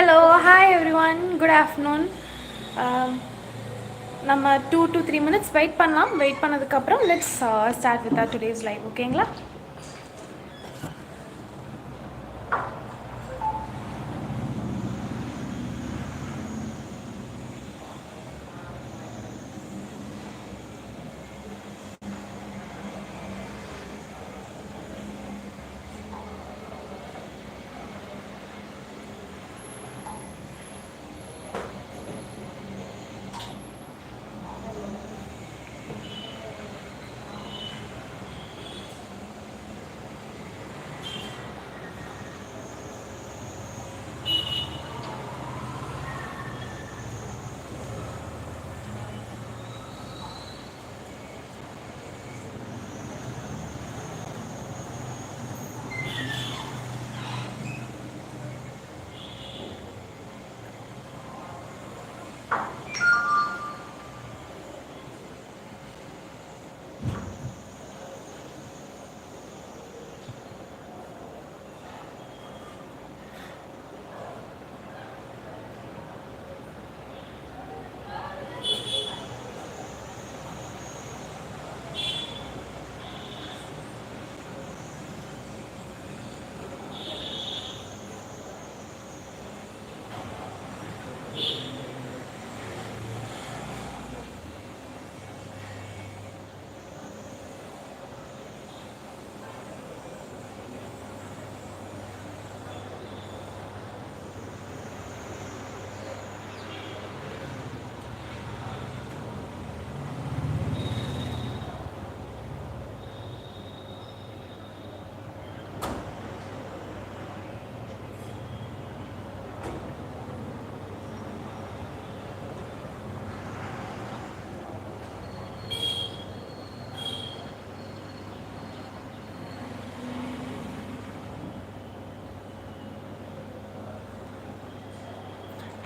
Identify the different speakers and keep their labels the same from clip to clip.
Speaker 1: Hello, hi everyone. Good afternoon. நம்ம 2 to 3 minutes wait பண்ணலாம். Wait பண்ணதுக்கப்புறம் let's start with our today's live. ஓகேங்களா?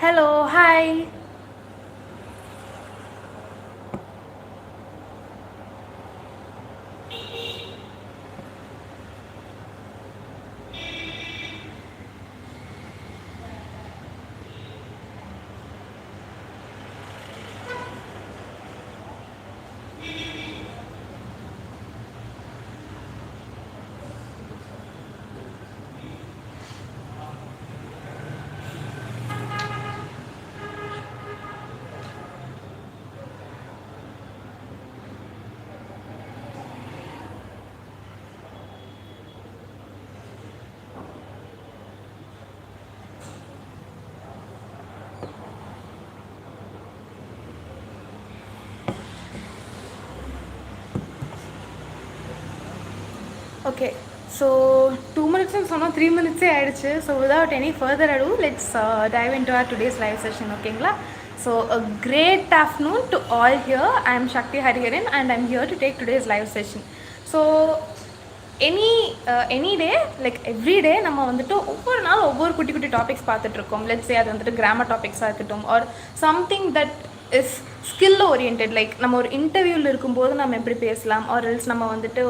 Speaker 1: Hello, hi. Okay, so 2 minutes and some 3 minutes ஆயிடுச்சு. So without any further ado, let's dive into our today's live session. ஓகேங்களா? So a great afternoon to all here. I am Shakti Hariharan and I'm here to take today's live session. So any day, like every day, நம்ம வந்துட்டு ஒவ்வொரு நாள் ஒவ்வொரு குட்டி குட்டி topics பார்த்துட்டு இருக்கோம். லெட்ஸ் சே அது வந்துட்டு கிராமர் டாபிக்ஸாக இருக்கட்டும் or something that is skill orient. Like நம்ம ஒரு இன்டர்வியூவில் இருக்கும்போது நம்ம எப்படி பேசலாம், ஆர் எல்ஸ் நம்ம வந்துட்டு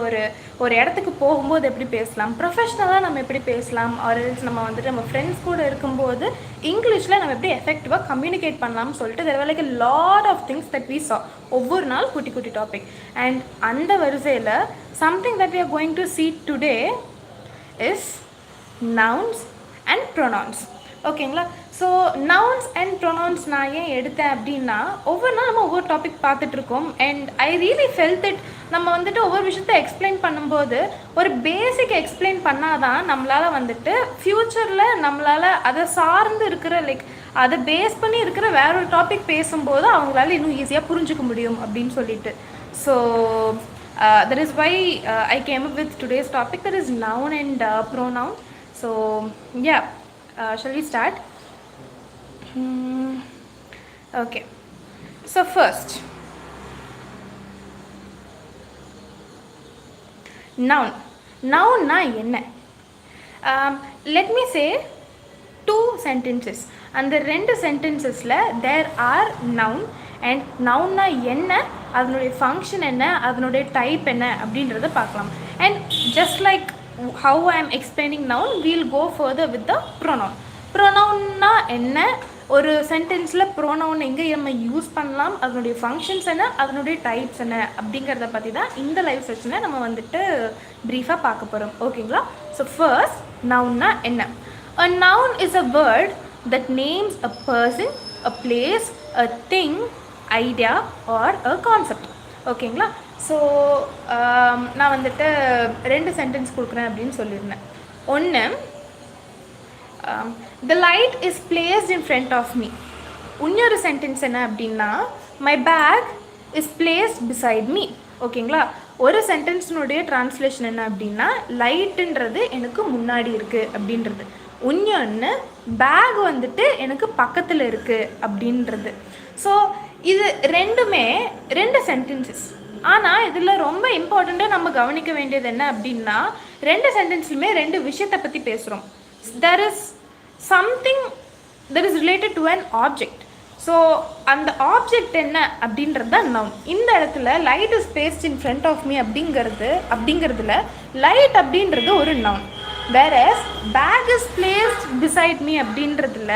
Speaker 1: ஒரு இடத்துக்கு போகும்போது எப்படி பேசலாம், ப்ரொஃபஷ்னலாக நம்ம எப்படி பேசலாம், ஆர் எல்ஸ் நம்ம வந்துட்டு நம்ம ஃப்ரெண்ட்ஸ் கூட இருக்கும்போது இங்கிலீஷில் நம்ம எப்படி எஃபெக்டிவாக கம்யூனிகேட் பண்ணலாம்னு சொல்லிட்டு there like a lot of things that we saw. ஒவ்வொரு நாள் குட்டி குட்டி டாபிக். அண்ட் அந்த வரிசையில் something that we are going to see today is nouns and pronouns. ஓகேங்களா? ஸோ நவுன்ஸ் அண்ட் ப்ரொனவுன்ஸ் நான் ஏன் எடுத்தேன் அப்படின்னா ஒவ்வொரு நாள் நம்ம ஒவ்வொரு டாபிக் பார்த்துட்ருக்கோம். And I really felt it. நம்ம வந்துட்டு ஒவ்வொரு விஷயத்த எக்ஸ்பிளைன் பண்ணும்போது ஒரு பேசிக் எக்ஸ்பிளைன் பண்ணாதான் நம்மளால் வந்துட்டு ஃப்யூச்சரில் நம்மளால் அதை சார்ந்து இருக்கிற லைக் அதை பேஸ் பண்ணி இருக்கிற வேற ஒரு டாபிக் பேசும்போது அவங்களால இன்னும் ஈஸியாக புரிஞ்சுக்க முடியும் அப்படின்னு சொல்லிட்டு. So that is why I came up with today's topic, that is noun and pronoun. So yeah, shall we start? Okay, so first noun. Noun na enna? Let me say 2 sentences. அந்த 2 சென்டென்சஸில் there are noun and நவுன்னா என்ன, அதனுடைய function என்ன, அதனுடைய type என்ன அப்படின்றத பார்க்கலாம். And just like how I am explaining noun, we'll go further with the pronoun. ப்ரொனவுன்னா என்ன, ஒரு சென்டென்ஸில் ப்ரோனவுன் எங்கே நம்ம யூஸ் பண்ணலாம், அதனுடைய ஃபங்க்ஷன்ஸ் என்ன, அதனுடைய டைப்ஸ் என்ன அப்படிங்கிறத பற்றி தான் இந்த லைவ் செஷனை நம்ம வந்துட்டு ப்ரீஃபாக பார்க்க போகிறோம். ஓகேங்களா? ஸோ ஃபர்ஸ்ட், நவுன்னா என்ன? A noun is a word that names a person, a place, a thing, idea or a concept. ஓகேங்களா? ஸோ நான் வந்துட்டு 2 சென்டென்ஸ் கொடுக்குறேன் அப்படின்னு சொல்லியிருந்தேன். ஒன்று, the light is placed in front of me. இன்னொரு சென்டென்ஸ் என்ன அப்படின்னா, my bag is placed beside me. ஓகேங்களா? ஒரு சென்டென்ஸினுடைய டிரான்ஸ்லேஷன் என்ன அப்படின்னா, லைட்டுன்றது எனக்கு முன்னாடி இருக்குது அப்படின்றது. இன்னொன்று, பேக் வந்துட்டு எனக்கு பக்கத்தில் இருக்குது அப்படின்றது. ஸோ இது ரெண்டுமே 2 சென்டென்சஸ். ஆனால் இதில் ரொம்ப இம்பார்ட்டண்ட்டாக நம்ம கவனிக்க வேண்டியது என்ன அப்படின்னா, 2 சென்டென்ஸ்லையுமே 2 விஷயத்தை பற்றி பேசுகிறோம். there is something that is related to an object. So அந்த ஆப்ஜெக்ட் என்ன அப்படின்றது தான் நவுன். இந்த இடத்துல light is placed in front of me அப்படிங்கிறதுல லைட் அப்படின்றது ஒரு noun. Whereas bag is placed beside me அப்படின்றதுல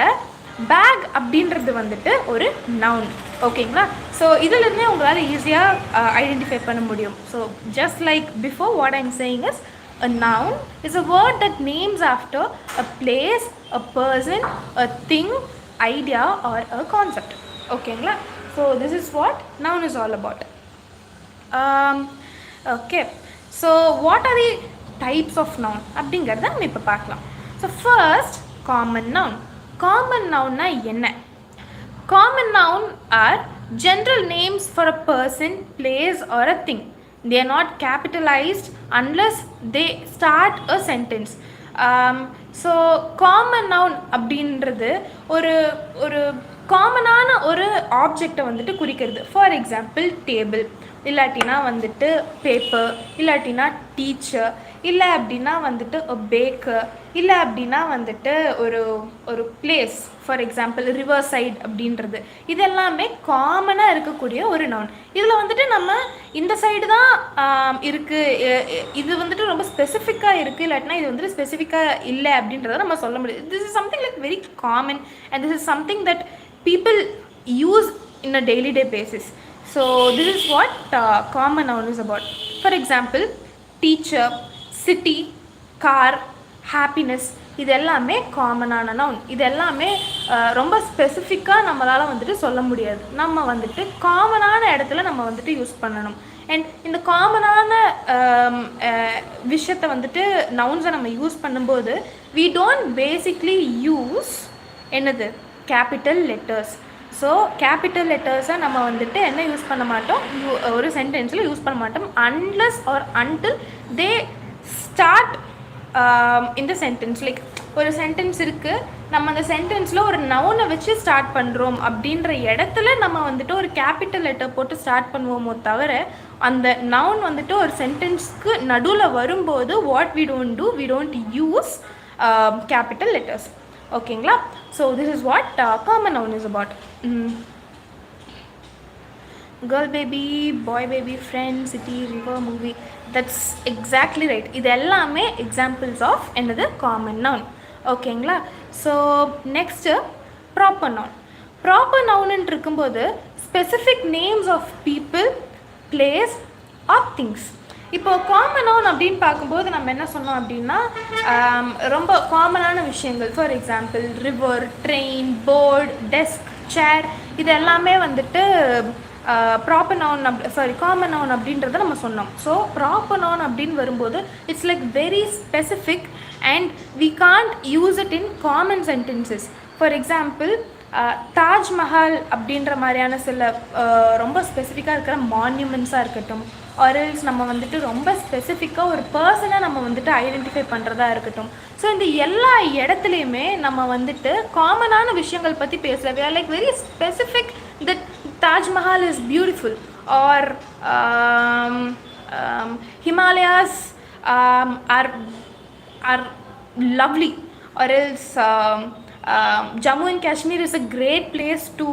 Speaker 1: பேக் அப்படின்றது வந்துட்டு ஒரு நவுன். ஓகேங்களா? ஸோ இதிலிருந்தே உங்களால் ஈஸியாக ஐடென்டிஃபை பண்ண முடியும். So just like before, what I am saying is, a noun is a word that names after a place, a person, a thing, idea or a concept. ஓகேங்களா? So this is what noun is all about. Okay, so what are the types of noun அப்படிங்கிறத நம்ம இப்போ பார்க்கலாம். So first, common noun. common nounனா என்ன? common noun are general names for a person, place or a thing. They are not capitalized unless they start a sentence. So common noun அப்படின்றது ஒரு காமனான ஒரு ஆப்ஜெக்டை வந்துட்டு குறிக்கிறது. ஃபார் எக்ஸாம்பிள், டேபிள், இல்லாட்டினா வந்துட்டு பேப்பர், இல்லாட்டினா டீச்சர், இல்லை அப்படின்னா வந்துட்டு பேக்கர், இல்லை அப்படின்னா வந்துட்டு ஒரு place, for example river side அப்படின்றது. இது எல்லாமே காமனாக இருக்கக்கூடிய ஒரு நவுன். இதில் வந்துட்டு நம்ம இந்த சைடு தான் இருக்குது, இது வந்துட்டு ரொம்ப ஸ்பெசிஃபிக்காக இருக்குது, இல்லாட்டினா இது வந்துட்டு ஸ்பெசிஃபிக்காக இல்லை அப்படின்றத நம்ம சொல்ல முடியாது. This is something like very common and this is something that people use in a daily day basis. So this is what common noun is about. For example, teacher, city, car, happiness, இது எல்லாமே காமனான noun. இது எல்லாமே ரொம்ப ஸ்பெசிஃபிக்காக நம்மளால் வந்துட்டு சொல்ல முடியாது. நம்ம வந்துட்டு காமனான இடத்துல நம்ம வந்துட்டு யூஸ் பண்ணணும். அண்ட் இந்த காமனான விஷயத்தை வந்துட்டு நவுன்ஸை நம்ம யூஸ் பண்ணும்போது we don't basically use என்னது, கேபிட்டல் லெட்டர்ஸ். ஸோ கேபிட்டல் லெட்டர்ஸை நம்ம வந்துட்டு என்ன யூஸ் பண்ண மாட்டோம், ஒரு சென்டென்ஸில் யூஸ் பண்ண மாட்டோம் unless or until they start in the sentence. Like ஒரு சென்டென்ஸ் இருக்குது, நம்ம அந்த சென்டென்ஸில் ஒரு நவுனை வச்சு ஸ்டார்ட் பண்ணுறோம் அப்படின்ற இடத்துல நம்ம வந்துட்டு ஒரு கேபிட்டல் லெட்டர் போட்டு ஸ்டார்ட் பண்ணுவோமோ தவிர, அந்த நவுன் வந்துட்டு ஒரு சென்டென்ஸ்க்கு நடுவில் வரும்போது what we don't use capital letters. ஓகேங்களா? So this is what common noun is about. Girl baby, boy baby, friend, city, river, movie, that's exactly right. இது எல்லாமே எக்ஸாம்பிள்ஸ் ஆஃப் என்னது, காமன் நவுன். ஓகேங்களா? So next proper noun. Proper நவுன்னு இருக்கும்போது specific names of people, place or things. இப்போது common noun அப்படின்னு பார்க்கும்போது நம்ம என்ன சொன்னோம் அப்படின்னா, ரொம்ப காமனான விஷயங்கள். For example river, train, board, desk, சேர், இது எல்லாமே வந்துட்டு ப்ராப்பர் நவுன் காமன் நவுன் அப்படின்றத நம்ம சொன்னோம். ஸோ ப்ராப்பர் நவுன் அப்படின்னு வரும்போது it's like very specific and we can't use it in common sentences. For example, Taj Mahal அப்படின்ற மாதிரியான சில ரொம்ப ஸ்பெசிஃபிக்காக இருக்கிற மான்யூமெண்ட்ஸாக இருக்கட்டும், ஆர்எல்ஸ் நம்ம வந்துட்டு ரொம்ப ஸ்பெசிஃபிக்காக ஒரு பர்சனை நம்ம வந்துட்டு ஐடென்டிஃபை பண்ணுறதா இருக்கட்டும். ஸோ இந்த எல்லா இடத்துலையுமே நம்ம வந்துட்டு காமனான விஷயங்கள் பற்றி பேசல. we are like very specific that Taj Mahal is beautiful or Himalayas are lovely or else Jammu and Kashmir is a great place to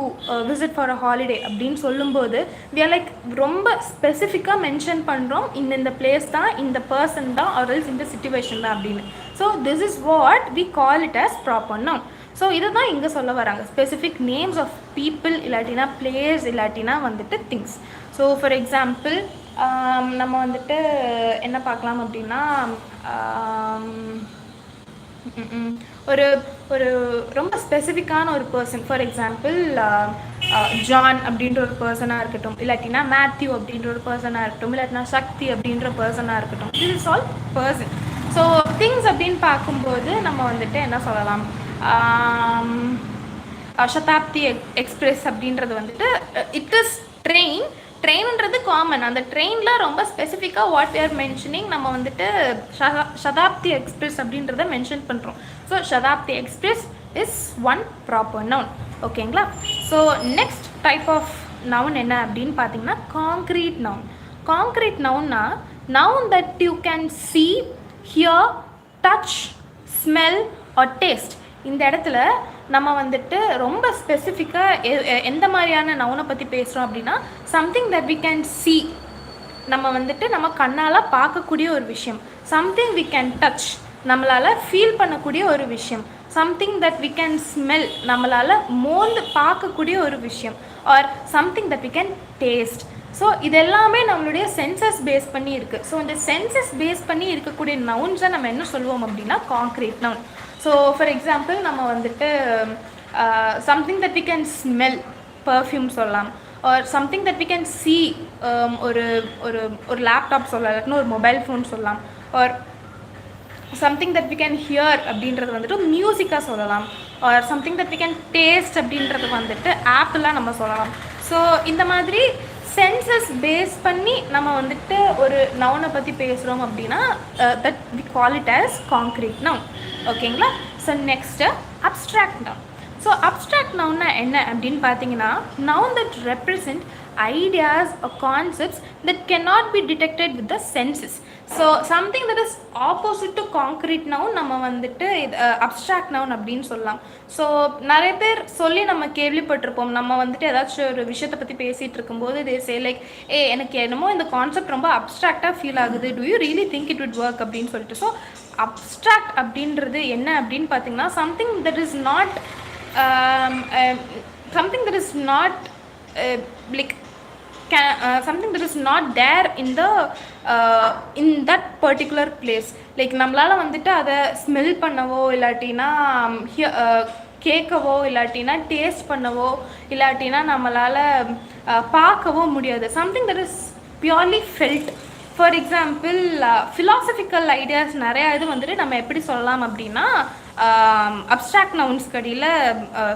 Speaker 1: visit for a holiday அப்படின்னு சொல்லும்போது we are like ரொம்ப ஸ்பெசிஃபிக்காக mention பண்ணுறோம், இந்த place தான், இந்த person தான், or else இந்த சிச்சுவேஷன் தான் அப்படின்னு. So this is what we call it as proper noun. So இதுதான் இங்கே சொல்ல வராங்க, ஸ்பெசிஃபிக் நேம்ஸ் ஆஃப் பீப்புள் இல்லாட்டினா பிளேஸ் இல்லாட்டினா வந்துட்டு திங்ஸ். ஸோ ஃபார் எக்ஸாம்பிள் நம்ம வந்துட்டு என்ன பார்க்கலாம் அப்படின்னா, ஒரு ஒரு ரொம்ப ஸ்பெசிஃபிக்கான ஒரு பர்சன், ஃபார் எக்ஸாம்பிள் ஜான் அப்படின்ற ஒரு பர்சனாக இருக்கட்டும், இல்லாட்டினா மேத்யூ அப்படின்ற ஒரு பர்சனாக இருக்கட்டும், இல்லாட்டினா சக்தி அப்படின்ற பர்சனாக இருக்கட்டும், இது is all person. So things அப்படின்னு பார்க்கும்போது நம்ம வந்துட்டு என்ன சொல்லலாம், சதாப்தி எக்ஸ்பிரஸ் அப்படின்றது வந்துட்டு இட் இஸ் ட்ரெயின்ன்றது காமன். அந்த ட்ரெயினில் ரொம்ப ஸ்பெசிஃபிக்காக வாட் வி ஆர் மென்ஷனிங், நம்ம வந்துட்டு சதாப்தி எக்ஸ்பிரஸ் அப்படின்றத மென்ஷன் பண்ணுறோம். So Shatabdi Express is one proper noun. ஓகேங்களா? So next type of noun என்ன அப்படின்னு பார்த்தீங்கன்னா காங்க்ரீட் நவுன். காங்க்ரீட் நவுன்னா noun that you can see, hear, touch, smell or taste. இந்த இடத்துல நம்ம வந்துட்டு ரொம்ப ஸ்பெசிஃபிக்காக எந்த மாதிரியான நவுனை பற்றி பேசுகிறோம் அப்படின்னா, something that we can see, நம்ம வந்துட்டு நம்ம கண்ணால் பார்க்கக்கூடிய ஒரு விஷயம். சம்திங் வி கேன் டச், நம்மளால் ஃபீல் பண்ணக்கூடிய ஒரு விஷயம். Something that we can smell, நம்மளால் மோந்து பார்க்கக்கூடிய ஒரு விஷயம். Or something that we can taste. So இது எல்லாமே நம்மளுடைய சென்சஸ் பேஸ் பண்ணி இருக்குது. ஸோ இந்த சென்சஸ் பேஸ் பண்ணி இருக்கக்கூடிய நவுன்ஸை நம்ம என்ன சொல்லுவோம் அப்படின்னா concrete noun. So for example நம்ம வந்துட்டு something that we can smell, perfume சொல்லலாம். Or something that we can see, ஒரு ஒரு ஒரு லேப்டாப் சொல்லலாம், இல்லாட்டினா ஒரு மொபைல் ஃபோன் சொல்லலாம். Or something that we can hear அப்படின்றது வந்துட்டு மியூசிக்காக சொல்லலாம். Or something that we can taste அப்படின்றது வந்துட்டு ஆப்பிளாக நம்ம சொல்லலாம். ஸோ இந்த மாதிரி சென்சஸ் பேஸ் பண்ணி நம்ம வந்துட்டு ஒரு நவுனை பற்றி பேசுகிறோம் அப்படின்னா that we call it as concrete noun. ஓகேங்களா? So next abstract noun. So abstract நவுன்னா என்ன அப்படின்னு பார்த்தீங்கன்னா, noun that represent ideas or concepts that cannot be detected with the senses. So something that is opposite to concrete noun நம்ம வந்துட்டு இது abstract noun அப்படின்னு சொல்லலாம். ஸோ நிறைய பேர் சொல்லி நம்ம கேள்விப்பட்டிருப்போம், நம்ம வந்துட்டு ஏதாச்சும் ஒரு விஷயத்தை பற்றி பேசிகிட்டு இருக்கும்போது தே சே லைக், எனக்கு என்னமோ இந்த கான்செப்ட் ரொம்ப அப்ஸ்ட்ராக்டாக ஃபீல் ஆகுது, to you really think it would work அப்படின்னு சொல்லிட்டு. ஸோ அப்ஸ்ட்ராக்ட் அப்படின்றது என்ன அப்படின்னு பார்த்தீங்கன்னா, something that is not something that is not like something that is not there in that particular place. Like நம்மளால் வந்துட்டு அதை ஸ்மெல் பண்ணவோ இல்லாட்டினா கேட்கவோ இல்லாட்டினா டேஸ்ட் பண்ணவோ இல்லாட்டினா நம்மளால் பார்க்கவோ முடியாது. Something that is purely felt. For example philosophical ideas நிறையா இது வந்துட்டு நம்ம எப்படி சொல்லலாம் அப்படின்னா அப்ஸ்ட்ராக்ட் நவுன்ஸ் கடியில்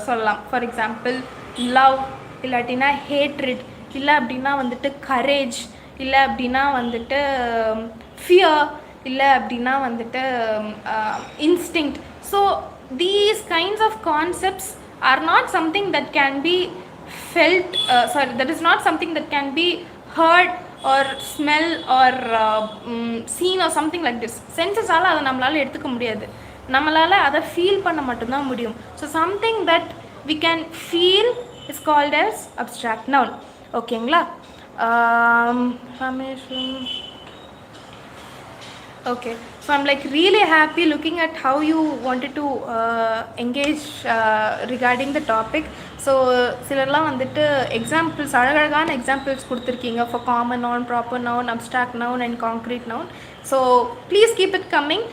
Speaker 1: சொல்லலாம். ஃபார் எக்ஸாம்பிள் லவ் இல்லாட்டினா ஹேட்ரிட், இல்லை அப்படின்னா வந்துட்டு கரேஜ், இல்லை அப்படின்னா வந்துட்டு ஃபியர், இல்லை அப்படின்னா வந்துட்டு instinct. So these kinds of concepts are not something that can be felt, that is not something that can be heard or smell or seen or something like this. சென்சஸால் அதை நம்மளால் எடுத்துக்க முடியாது, நம்மளால் அதை ஃபீல் பண்ண மட்டும்தான் முடியும். So something that we can feel is called as abstract noun. ஓகேங்களா? Okay, so I'm like really happy looking at how you wanted to engage regarding the topic. So சிலர்லாம் வந்துட்டு எக்ஸாம்பிள்ஸ், அழகழகான எக்ஸாம்பிள்ஸ் கொடுத்துருக்கீங்க for common noun, proper noun, abstract noun and concrete noun. So please keep it coming.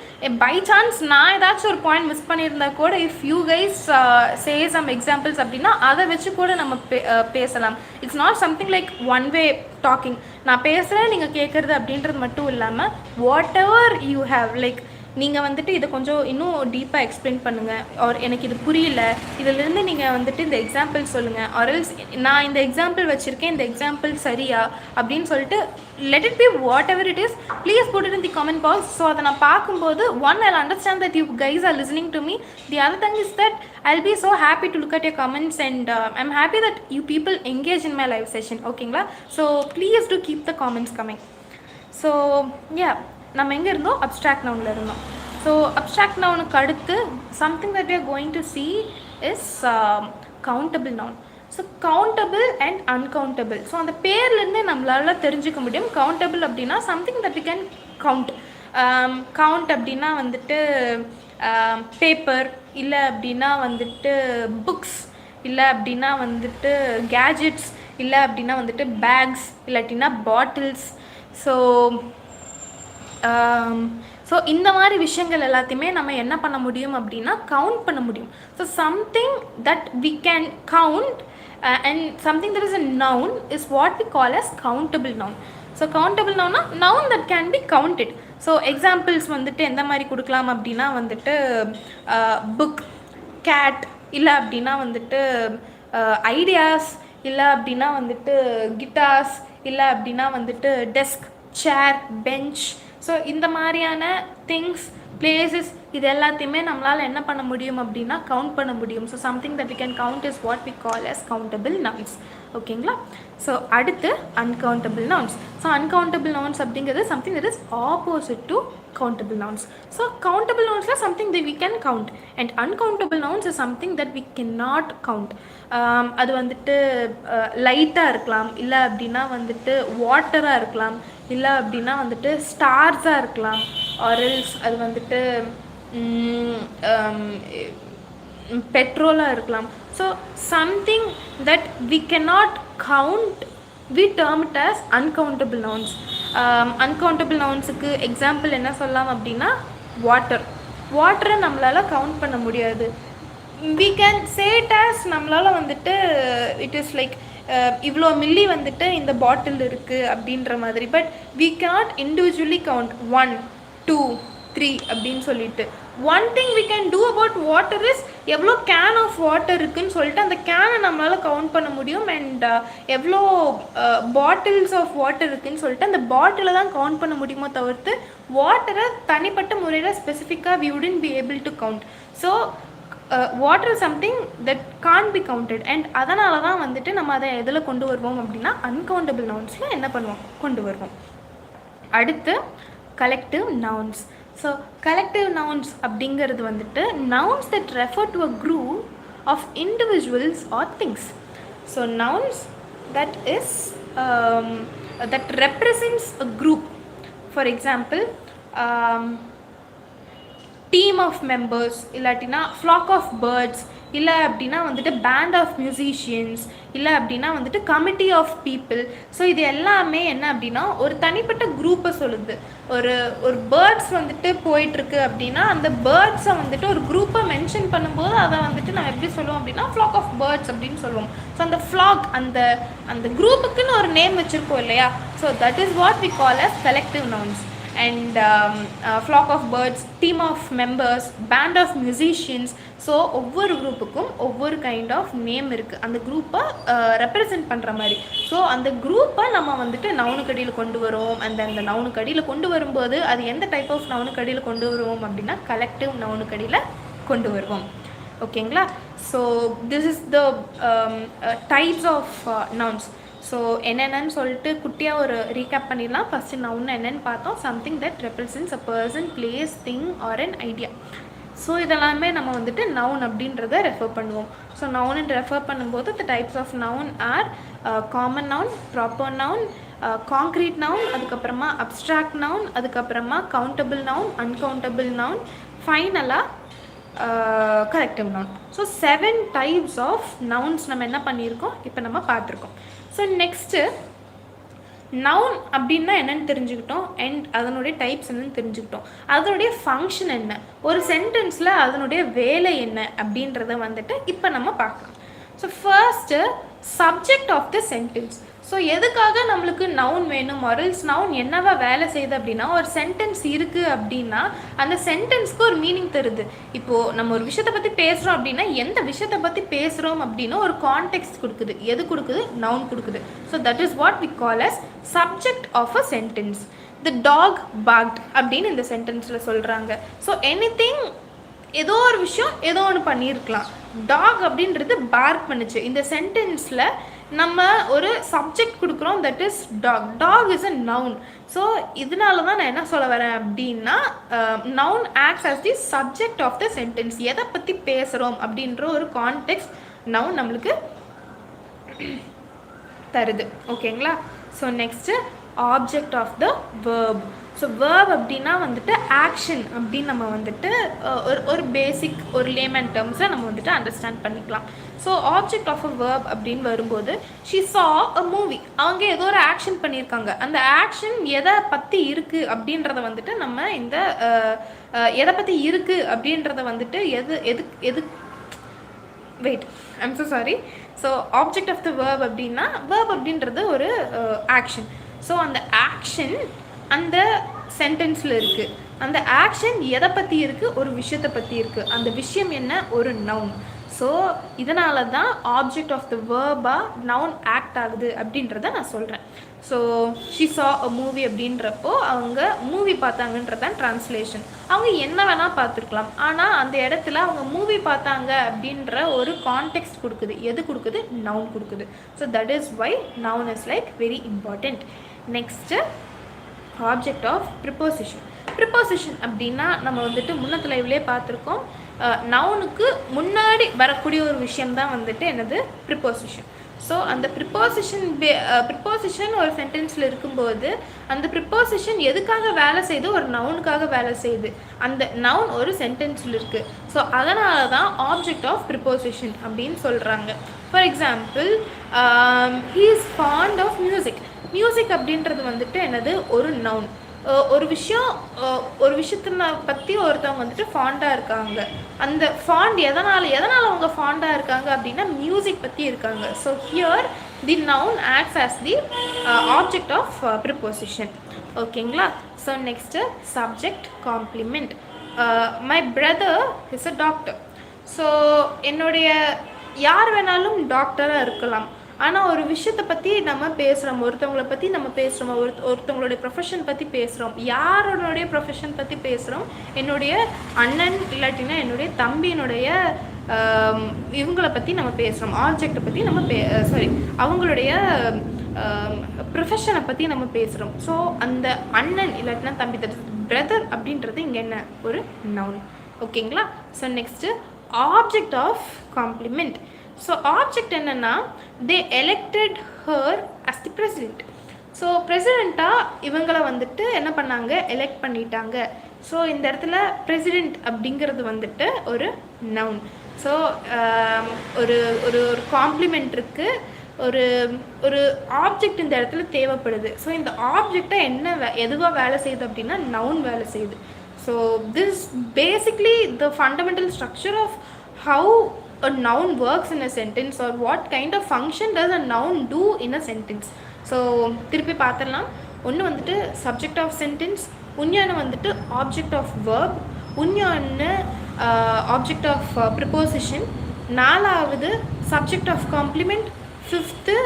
Speaker 1: By chance நான் ஏதாச்சும் ஒரு point miss பண்ணியிருந்தா கூட, if you guys say some examples அப்படின்னா அதை வச்சு கூட நம்ம பேசலாம். It's not something like one way talking. நான் பேசுகிறேன் நீங்கள் கேட்குறது அப்படின்றது மட்டும் இல்லாமல், whatever you have, like நீங்கள் வந்துட்டு இதை கொஞ்சம் இன்னும் டீப்பாக எக்ஸ்பிளைன் பண்ணுங்கள், ஆர் எனக்கு இது புரியல, இதிலிருந்து நீங்கள் வந்துட்டு இந்த எக்ஸாம்பிள் சொல்லுங்கள், ஆர் எல்ஸ் நான் இந்த எக்ஸாம்பிள் வச்சுருக்கேன், இந்த எக்ஸாம்பிள் சரியா அப்படின்னு சொல்லிட்டு let it be whatever it is, please put it in the comment box. So அதை நான் பார்க்கும்போது I'll understand that you guys are listening to me. The other thing is that I'll be so happy to look at your comments, and I'm happy that you people engage in my live session. ஓகேங்களா? So please do keep the comments coming. So நம்ம எங்கே இருந்தோம்? Abstract நவுனில் இருந்தோம். So abstract நவுனுக்கு அடுத்து something that we are going to see is countable noun. So countable and uncountable. So அந்த பேர்லேருந்து நம்மளால் தெரிஞ்சுக்க முடியும். கவுண்டபிள் அப்படின்னா something that we can count. Count அப்படின்னா வந்துட்டு பேப்பர், இல்லை அப்படின்னா வந்துட்டு புக்ஸ், இல்லை அப்படின்னா வந்துட்டு கேஜெட்ஸ், இல்லை அப்படின்னா வந்துட்டு பேக்ஸ், இல்லாட்டினா பாட்டில்ஸ். ஸோ ஸோ இந்த மாதிரி விஷயங்கள் எல்லாத்தையுமே நம்ம என்ன பண்ண முடியும் அப்படின்னா கவுண்ட் பண்ண முடியும். So something that we can count and something that is a noun is what we call as countable noun. So countable நவுன்னா noun that can be counted. So examples வந்துட்டு எந்த மாதிரி கொடுக்கலாம் அப்படின்னா வந்துட்டு புக், கேட், இல்லை அப்படின்னா வந்துட்டு ஐடியாஸ், இல்லை அப்படின்னா வந்துட்டு கிட்டார்ஸ், இல்லை அப்படின்னா வந்துட்டு டெஸ்க், சேர், பெஞ்ச். ஸோ இந்த மாதிரியான திங்ஸ், பிளேசஸ், இது எல்லாத்தையுமே நம்மளால் என்ன பண்ண முடியும் அப்படின்னா கவுண்ட் பண்ண முடியும். So something that we can count is what we call as countable nouns. ஓகேங்களா? ஸோ அடுத்து uncountable nouns. So uncountable nouns அப்படிங்கிறது something that is opposite to countable nouns. So countable nouns are something that we can count and uncountable nouns is something that we cannot count. அது வந்துட்டு லைட்டாக இருக்கலாம், இல்லை அப்படின்னா வந்துட்டு வாட்டராக இருக்கலாம், இல்லை அப்படின்னா வந்துட்டு ஸ்டார்ஸாக இருக்கலாம், ஆரல்ஸ் அது வந்துட்டு பெட்ரோலாக இருக்கலாம். So something that we cannot count, we term it as uncountable nouns. Uncountable நவுன்ஸுக்கு எக்ஸாம்பிள் என்ன சொல்லலாம் அப்படின்னா வாட்டர். வாட்டரை நம்மளால் கவுண்ட் பண்ண முடியாது. we can say it as நம்மளால் வந்துட்டு இட் இஸ் லைக் இவ்வளோ மில்லி வந்துட்டு இந்த பாட்டில் இருக்குது அப்படின்ற மாதிரி. But we cannot individually count 1, 2, 3 அப்படின்னு சொல்லிட்டு. One thing we can do about water is எவ்வளோ கேன் ஆஃப் வாட்டர் இருக்குதுன்னு சொல்லிட்டு அந்த கேனை நம்மளால் கவுண்ட் பண்ண முடியும். அண்ட் எவ்வளோ பாட்டில்ஸ் ஆஃப் வாட்டர் இருக்குதுன்னு சொல்லிட்டு அந்த பாட்டிலை தான் கவுண்ட் பண்ண முடியுமோ தவிர்த்து வாட்டரை தனிப்பட்ட முறையில் ஸ்பெசிஃபிக்காக we wouldn't be able to count. So water is something that can be counted. And அதனால தான் வந்துட்டு நம்ம அதை எதில் கொண்டு வருவோம் அப்படின்னா அன்கவுண்டபிள் நவுன்ஸில் என்ன பண்ணுவோம், கொண்டு வருவோம். அடுத்து collective nouns. So collective nouns அப்படிங்கிறது வந்துட்டு nouns that refer to a group of individuals or things. So nouns that is that represents a group. For example team of members, இல்லாட்டினா ஃப்ளாக் ஆஃப் பேர்ட்ஸ், இல்லை அப்படின்னா வந்துட்டு pant of musicians, இல்லை அப்படின்னா வந்துட்டு committee of people. So இது எல்லாமே என்ன அப்படின்னா ஒரு தனிப்பட்ட குரூப்பை சொல்லுது. ஒரு பேர்ட்ஸ் வந்துட்டு போயிட்டுருக்கு அப்படின்னா அந்த பேர்ட்ஸை வந்துட்டு ஒரு குரூப்பை மென்ஷன் பண்ணும்போது அதை வந்துட்டு நம்ம எப்படி சொல்லுவோம் அப்படின்னா ஃப்ளாக் ஆஃப் பேர்ட்ஸ் அப்படின்னு சொல்லுவோம். ஸோ அந்த ஃப்ளாக் அந்த குரூப்புக்குன்னு ஒரு நேம் வச்சுருக்கோம் இல்லையா? So that is what we call as collective nouns. And flock of birds, team of members, band of musicians. So ஒவ்வொரு குரூப்புக்கும் ஒவ்வொரு கைண்ட் ஆஃப் நேம் இருக்குது அந்த குரூப்பை ரெப்ரசன்ட் பண்ணுற மாதிரி. ஸோ அந்த குரூப்பை நம்ம வந்துட்டு நவுனுக்கடியில் கொண்டு வரோம். அந்த நவுனுக்கடியில் கொண்டு வரும்போது அது எந்த டைப் ஆஃப் நவுனுக்கடியில் கொண்டு வருவோம் அப்படின்னா கலெக்டிவ் நவுனுக்கடியில் கொண்டு வருவோம். ஓகேங்களா? So this is the types of nouns. So என்னென்னு சொல்லிட்டு குட்டியாக ஒரு ரீகேப் பண்ணிடலாம். ஃபஸ்ட்டு நவுன் என்னென்னு பார்த்தோம். Something that represents a person, place, thing or an idea. So இதெல்லாமே நம்ம வந்துட்டு நவுன் அப்படின்றத ரெஃபர் பண்ணுவோம். ஸோ நவுன் ரெஃபர் பண்ணும்போது the types of noun are common noun, proper noun, concrete noun, அதுக்கப்புறமா அப்ஸ்ட்ராக்ட் நவுன், அதுக்கப்புறமா கவுண்டபிள் நவுன், அன்கவுண்டபிள் நவுன், ஃபைனலாக collective noun. So 7 types of nouns நம்ம என்ன பண்ணியிருக்கோம், இப்போ நம்ம பார்த்துருக்கோம். ஸோ நெக்ஸ்ட்டு நவுன் அப்படின்னா என்னென்னு தெரிஞ்சுக்கிட்டோம் அண்ட் அதனுடைய டைப்ஸ் என்னென்னு தெரிஞ்சுக்கிட்டோம். அதனுடைய ஃபங்க்ஷன் என்ன, ஒரு சென்டென்ஸில் அதனுடைய வேலை என்ன அப்படின்றத வந்துட்டு இப்போ நம்ம பார்க்கலாம். So first subject of the sentence. So எதுக்காக நம்மளுக்கு நவுன் வேணும், ஆர்எல்ஸ் நவுன் என்னவா வேலை செய்யுது அப்படின்னா ஒரு சென்டென்ஸ் இருக்குது அப்படின்னா அந்த சென்டென்ஸ்க்கு ஒரு மீனிங் தருது. இப்போது நம்ம ஒரு விஷயத்தை பற்றி பேசுகிறோம் அப்படின்னா எந்த விஷயத்தை பற்றி பேசுகிறோம் அப்படின்னு ஒரு கான்டெக்ஸ்ட் கொடுக்குது. எது கொடுக்குது, நவுன் கொடுக்குது. So that is what we call as subject of a sentence. The dog barked அப்படின்னு இந்த சென்டென்ஸில் சொல்கிறாங்க. ஸோ எனிதிங், ஏதோ ஒரு விஷயம் ஏதோ ஒன்று பண்ணியிருக்கலாம். டாக் அப்படின்றது பார்க் பண்ணுச்சு. இந்த சென்டென்ஸில் நம்ம ஒரு சப்ஜெக்ட் கொடுக்குறோம், that is dog. Dog is a noun. So இதனால தான் நான் என்ன சொல்ல வரேன் அப்படின்னா noun acts as the subject of the sentence. எதை பற்றி பேசுகிறோம் அப்படின்ற ஒரு கான்டெக்ஸ்ட் நவுன் நம்மளுக்கு தருது. ஓகேங்களா? So next object of the verb. So verb அப்படின்னா வந்துட்டு ஆக்ஷன் அப்படின்னு நம்ம வந்துட்டு ஒரு பேசிக் ஒரு லேமன் டேர்ம்ஸை நம்ம வந்துட்டு அண்டர்ஸ்டாண்ட் பண்ணிக்கலாம். So object of a verb அப்படின்னு வரும்போது ஷி சா அ மூவி, அவங்க ஏதோ ஒரு ஆக்ஷன் பண்ணியிருக்காங்க. அந்த ஆக்ஷன் எதை பற்றி இருக்குது அப்படின்றத வந்துட்டு நம்ம இந்த எதை பற்றி இருக்குது அப்படின்றத வந்துட்டு எது wait I'm so sorry. So object of the verb அப்படின்னா வேர்ப் அப்படின்றது ஒரு ஆக்ஷன். ஸோ அந்த ஆக்ஷன் அந்த சென்டென்ஸில் இருக்குது. அந்த ஆக்ஷன் எதை பற்றி இருக்குது? ஒரு விஷயத்தை பற்றி இருக்குது. அந்த விஷயம் என்ன? ஒரு நவுன். ஸோ இதனால தான் ஆப்ஜெக்ட் ஆஃப் த வேர்பாக நவுன் ஆக்ட் ஆகுது அப்படின்றத நான் சொல்கிறேன். ஸோ ஷி சா அ மூவி அப்படின்றப்போ அவங்க மூவி பார்த்தாங்கன்றதான் ட்ரான்ஸ்லேஷன். அவங்க என்ன வேணால் பார்த்துருக்கலாம், ஆனால் அந்த இடத்துல அவங்க மூவி பார்த்தாங்க அப்படின்ற ஒரு கான்டெக்ஸ்ட் கொடுக்குது. எது கொடுக்குது? நவுன் கொடுக்குது. So that is why noun is like very important. Next object of preposition. Preposition அப்படின்னா நம்ம வந்துட்டு முன்னத்துல இவ்வளே பார்த்துருக்கோம். நவுனுக்கு முன்னாடி வரக்கூடிய ஒரு விஷயம்தான் வந்துட்டு என்னது? ப்ரிப்போசிஷன். ஸோ அந்த ப்ரிப்போசிஷன் ஒரு சென்டென்ஸில் இருக்கும்போது அந்த ப்ரிப்போசிஷன் எதுக்காக வேலை செய்யுது? ஒரு நவுனுக்காக வேலை செய்யுது. அந்த நவுன் ஒரு சென்டென்ஸில் இருக்குது. ஸோ அதனால தான் ஆப்ஜெக்ட் ஆஃப் ப்ரிப்போசிஷன் அப்படின்னு சொல்கிறாங்க. For example, he is fond of music. Music அப்படின்றது வந்துட்டு என்னது? ஒரு நவுன். ஒரு விஷயத்தை பற்றி ஒருத்தவங்க வந்துட்டு ஃபாண்டாக இருக்காங்க. அந்த ஃபாண்ட் எதனால் அவங்க ஃபாண்டாக இருக்காங்க அப்படின்னா மியூசிக் பற்றி இருக்காங்க. So here the noun acts as the object of preposition. ஓகேங்களா? So next subject complement. My brother is a doctor. So என்னுடைய யார் வேணாலும் டாக்டராக இருக்கலாம். ஆனால் ஒரு விஷயத்தை பற்றி நம்ம பேசுகிறோம், ஒருத்தவங்களை பற்றி நம்ம பேசுகிறோம், ஒருத்தவங்களுடைய ப்ரொஃபஷன் பற்றி பேசுகிறோம். யாரோடைய ப்ரொஃபஷன் பற்றி பேசுகிறோம்? என்னுடைய அண்ணன் இல்லாட்டினா என்னுடைய தம்பியினுடைய இவங்களை பற்றி நம்ம பேசுகிறோம். ஆப்ஜெக்டை பற்றி நம்ம அவங்களுடைய ப்ரொஃபஷனை பற்றி நம்ம பேசுகிறோம். ஸோ அந்த அண்ணன் இல்லாட்டினா தம்பி, பிரதர் அப்படின்றது இங்கே என்ன? ஒரு நவுன். ஓகேங்களா? So next object of complement. So object என்னென்னா they elected her as the president. So பிரசிடெண்ட்டாக இவங்களை வந்துட்டு என்ன பண்ணாங்க? எலெக்ட் பண்ணிட்டாங்க. ஸோ இந்த இடத்துல பிரசிடெண்ட் அப்படிங்கிறது வந்துட்டு ஒரு நவுன். ஸோ ஒரு ஒரு ஒரு காம்ப்ளிமெண்ட் இருக்குது, ஒரு ஒரு ஆப்ஜெக்ட் இந்த இடத்துல தேவைப்படுது. ஸோ இந்த ஆப்ஜெக்டை எதுவாக வேலை செய்யுது அப்படின்னா நவுன் வேலை செய்யுது. So this basically the fundamental structure of how a noun works in a sentence or what kind of function does a noun do in a sentence. So திருப்பி பார்த்துடலாம். ஒன்று வந்துட்டு சப்ஜெக்ட் ஆஃப் சென்டென்ஸ், இன்னொன்று வந்துட்டு object of verb, இன்னொன்று object of preposition, நாலாவது subject of complement, fifth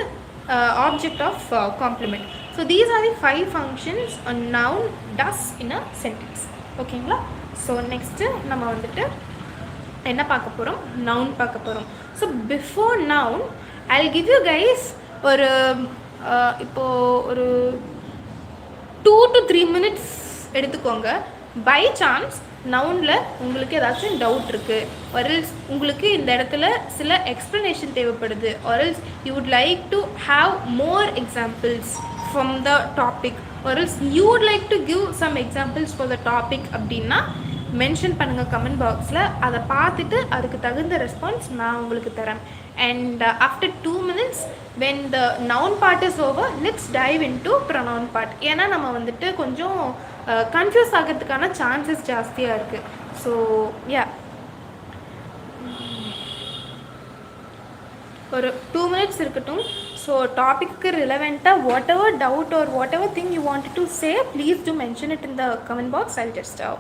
Speaker 1: object of complement. So these are the 5 functions a noun does in a sentence. ஓகேங்களா? So next நம்ம வந்துட்டு என்ன பார்க்க போகிறோம்? நவுன் பார்க்க போகிறோம். So before noun I give you guys ஒரு இப்போது ஒரு 2 to 3 minutes எடுத்துக்கோங்க. பை சான்ஸ் நவுனில் உங்களுக்கு ஏதாச்சும் டவுட் இருக்குது, ஒரல்ஸ் உங்களுக்கு இந்த இடத்துல சில எக்ஸ்ப்ளனேஷன் தேவைப்படுது, or else you would like to have more examples from the topic, or else you would like to give some examples for the topic அப்படின்னா மென்ஷன் பண்ணுங்கள் கமெண்ட் பாக்ஸில். அதை பார்த்துட்டு அதுக்கு தகுந்த ரெஸ்பான்ஸ் நான் உங்களுக்கு தரேன். And after 2 minutes when the noun part is over, let's dive into pronoun part. ஏன்னா நம்ம வந்துட்டு கொஞ்சம் கன்ஃபியூஸ் ஆகிறதுக்கான சான்சஸ் ஜாஸ்தியாக இருக்குது. ஸோ ஒரு 2 minutes இருக்கட்டும். ஸோ டாபிக்கு ரிலவெண்ட்டாக whatever doubt or whatever thing you want to say, please to mention it in the comment box. I'll just do.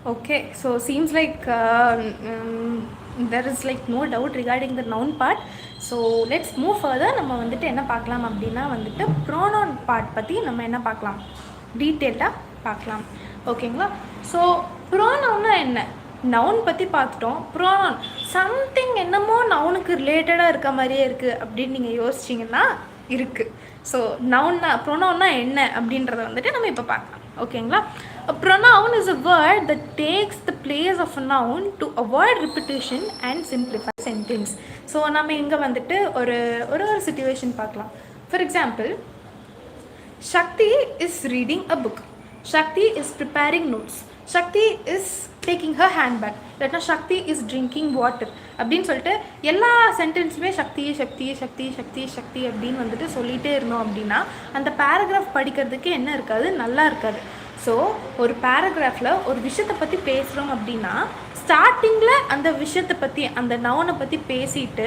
Speaker 1: Okay, so seems like there is like no doubt regarding the noun part. So let's move further. நம்ம வந்துட்டு என்ன பார்க்கலாம் அப்படின்னா வந்துட்டு pronoun part பற்றி நம்ம என்ன பார்க்கலாம், டீட்டெயில்டாக பார்க்கலாம். ஓகேங்களா? ஸோ ப்ரோனவுன்னா என்ன, நவுன் பற்றி பார்த்துட்டோம். ப்ரோனவுன் சம்திங் என்னமோ நவுனுக்கு ரிலேட்டடாக இருக்க மாதிரியே இருக்குது அப்படின்னு நீங்கள் யோசிச்சிங்கன்னா இருக்குது. ஸோ நவுன்னா ப்ரோனவுன்னா என்ன அப்படின்றத வந்துட்டு நம்ம இப்போ பார்க்கலாம். ஓகேங்களா? A pronoun is a word that takes the place of a noun to avoid repetition and simplify sentence. So நம்ம இங்கே வந்துட்டு ஒரு ஒரு situation பார்க்கலாம். For example, Shakti is reading a book. Shakti is preparing notes. Shakti is taking her handbag. இல்லைன்னா Shakti is drinking water அப்படின்னு சொல்லிட்டு எல்லா சென்டென்ஸுமே சக்தி சக்தி சக்தி சக்தி சக்தி அப்படின்னு வந்துட்டு சொல்லிகிட்டே இருந்தோம் அப்படின்னா அந்த பேராகிராஃப் படிக்கிறதுக்கு என்ன இருக்காது, நல்லா இருக்காது. ஸோ ஒரு பேராகிராஃபில் ஒரு விஷயத்தை பற்றி பேசுகிறோம் அப்படின்னா ஸ்டார்டிங்கில் அந்த விஷயத்தை பற்றி அந்த நவுனை பற்றி பேசிட்டு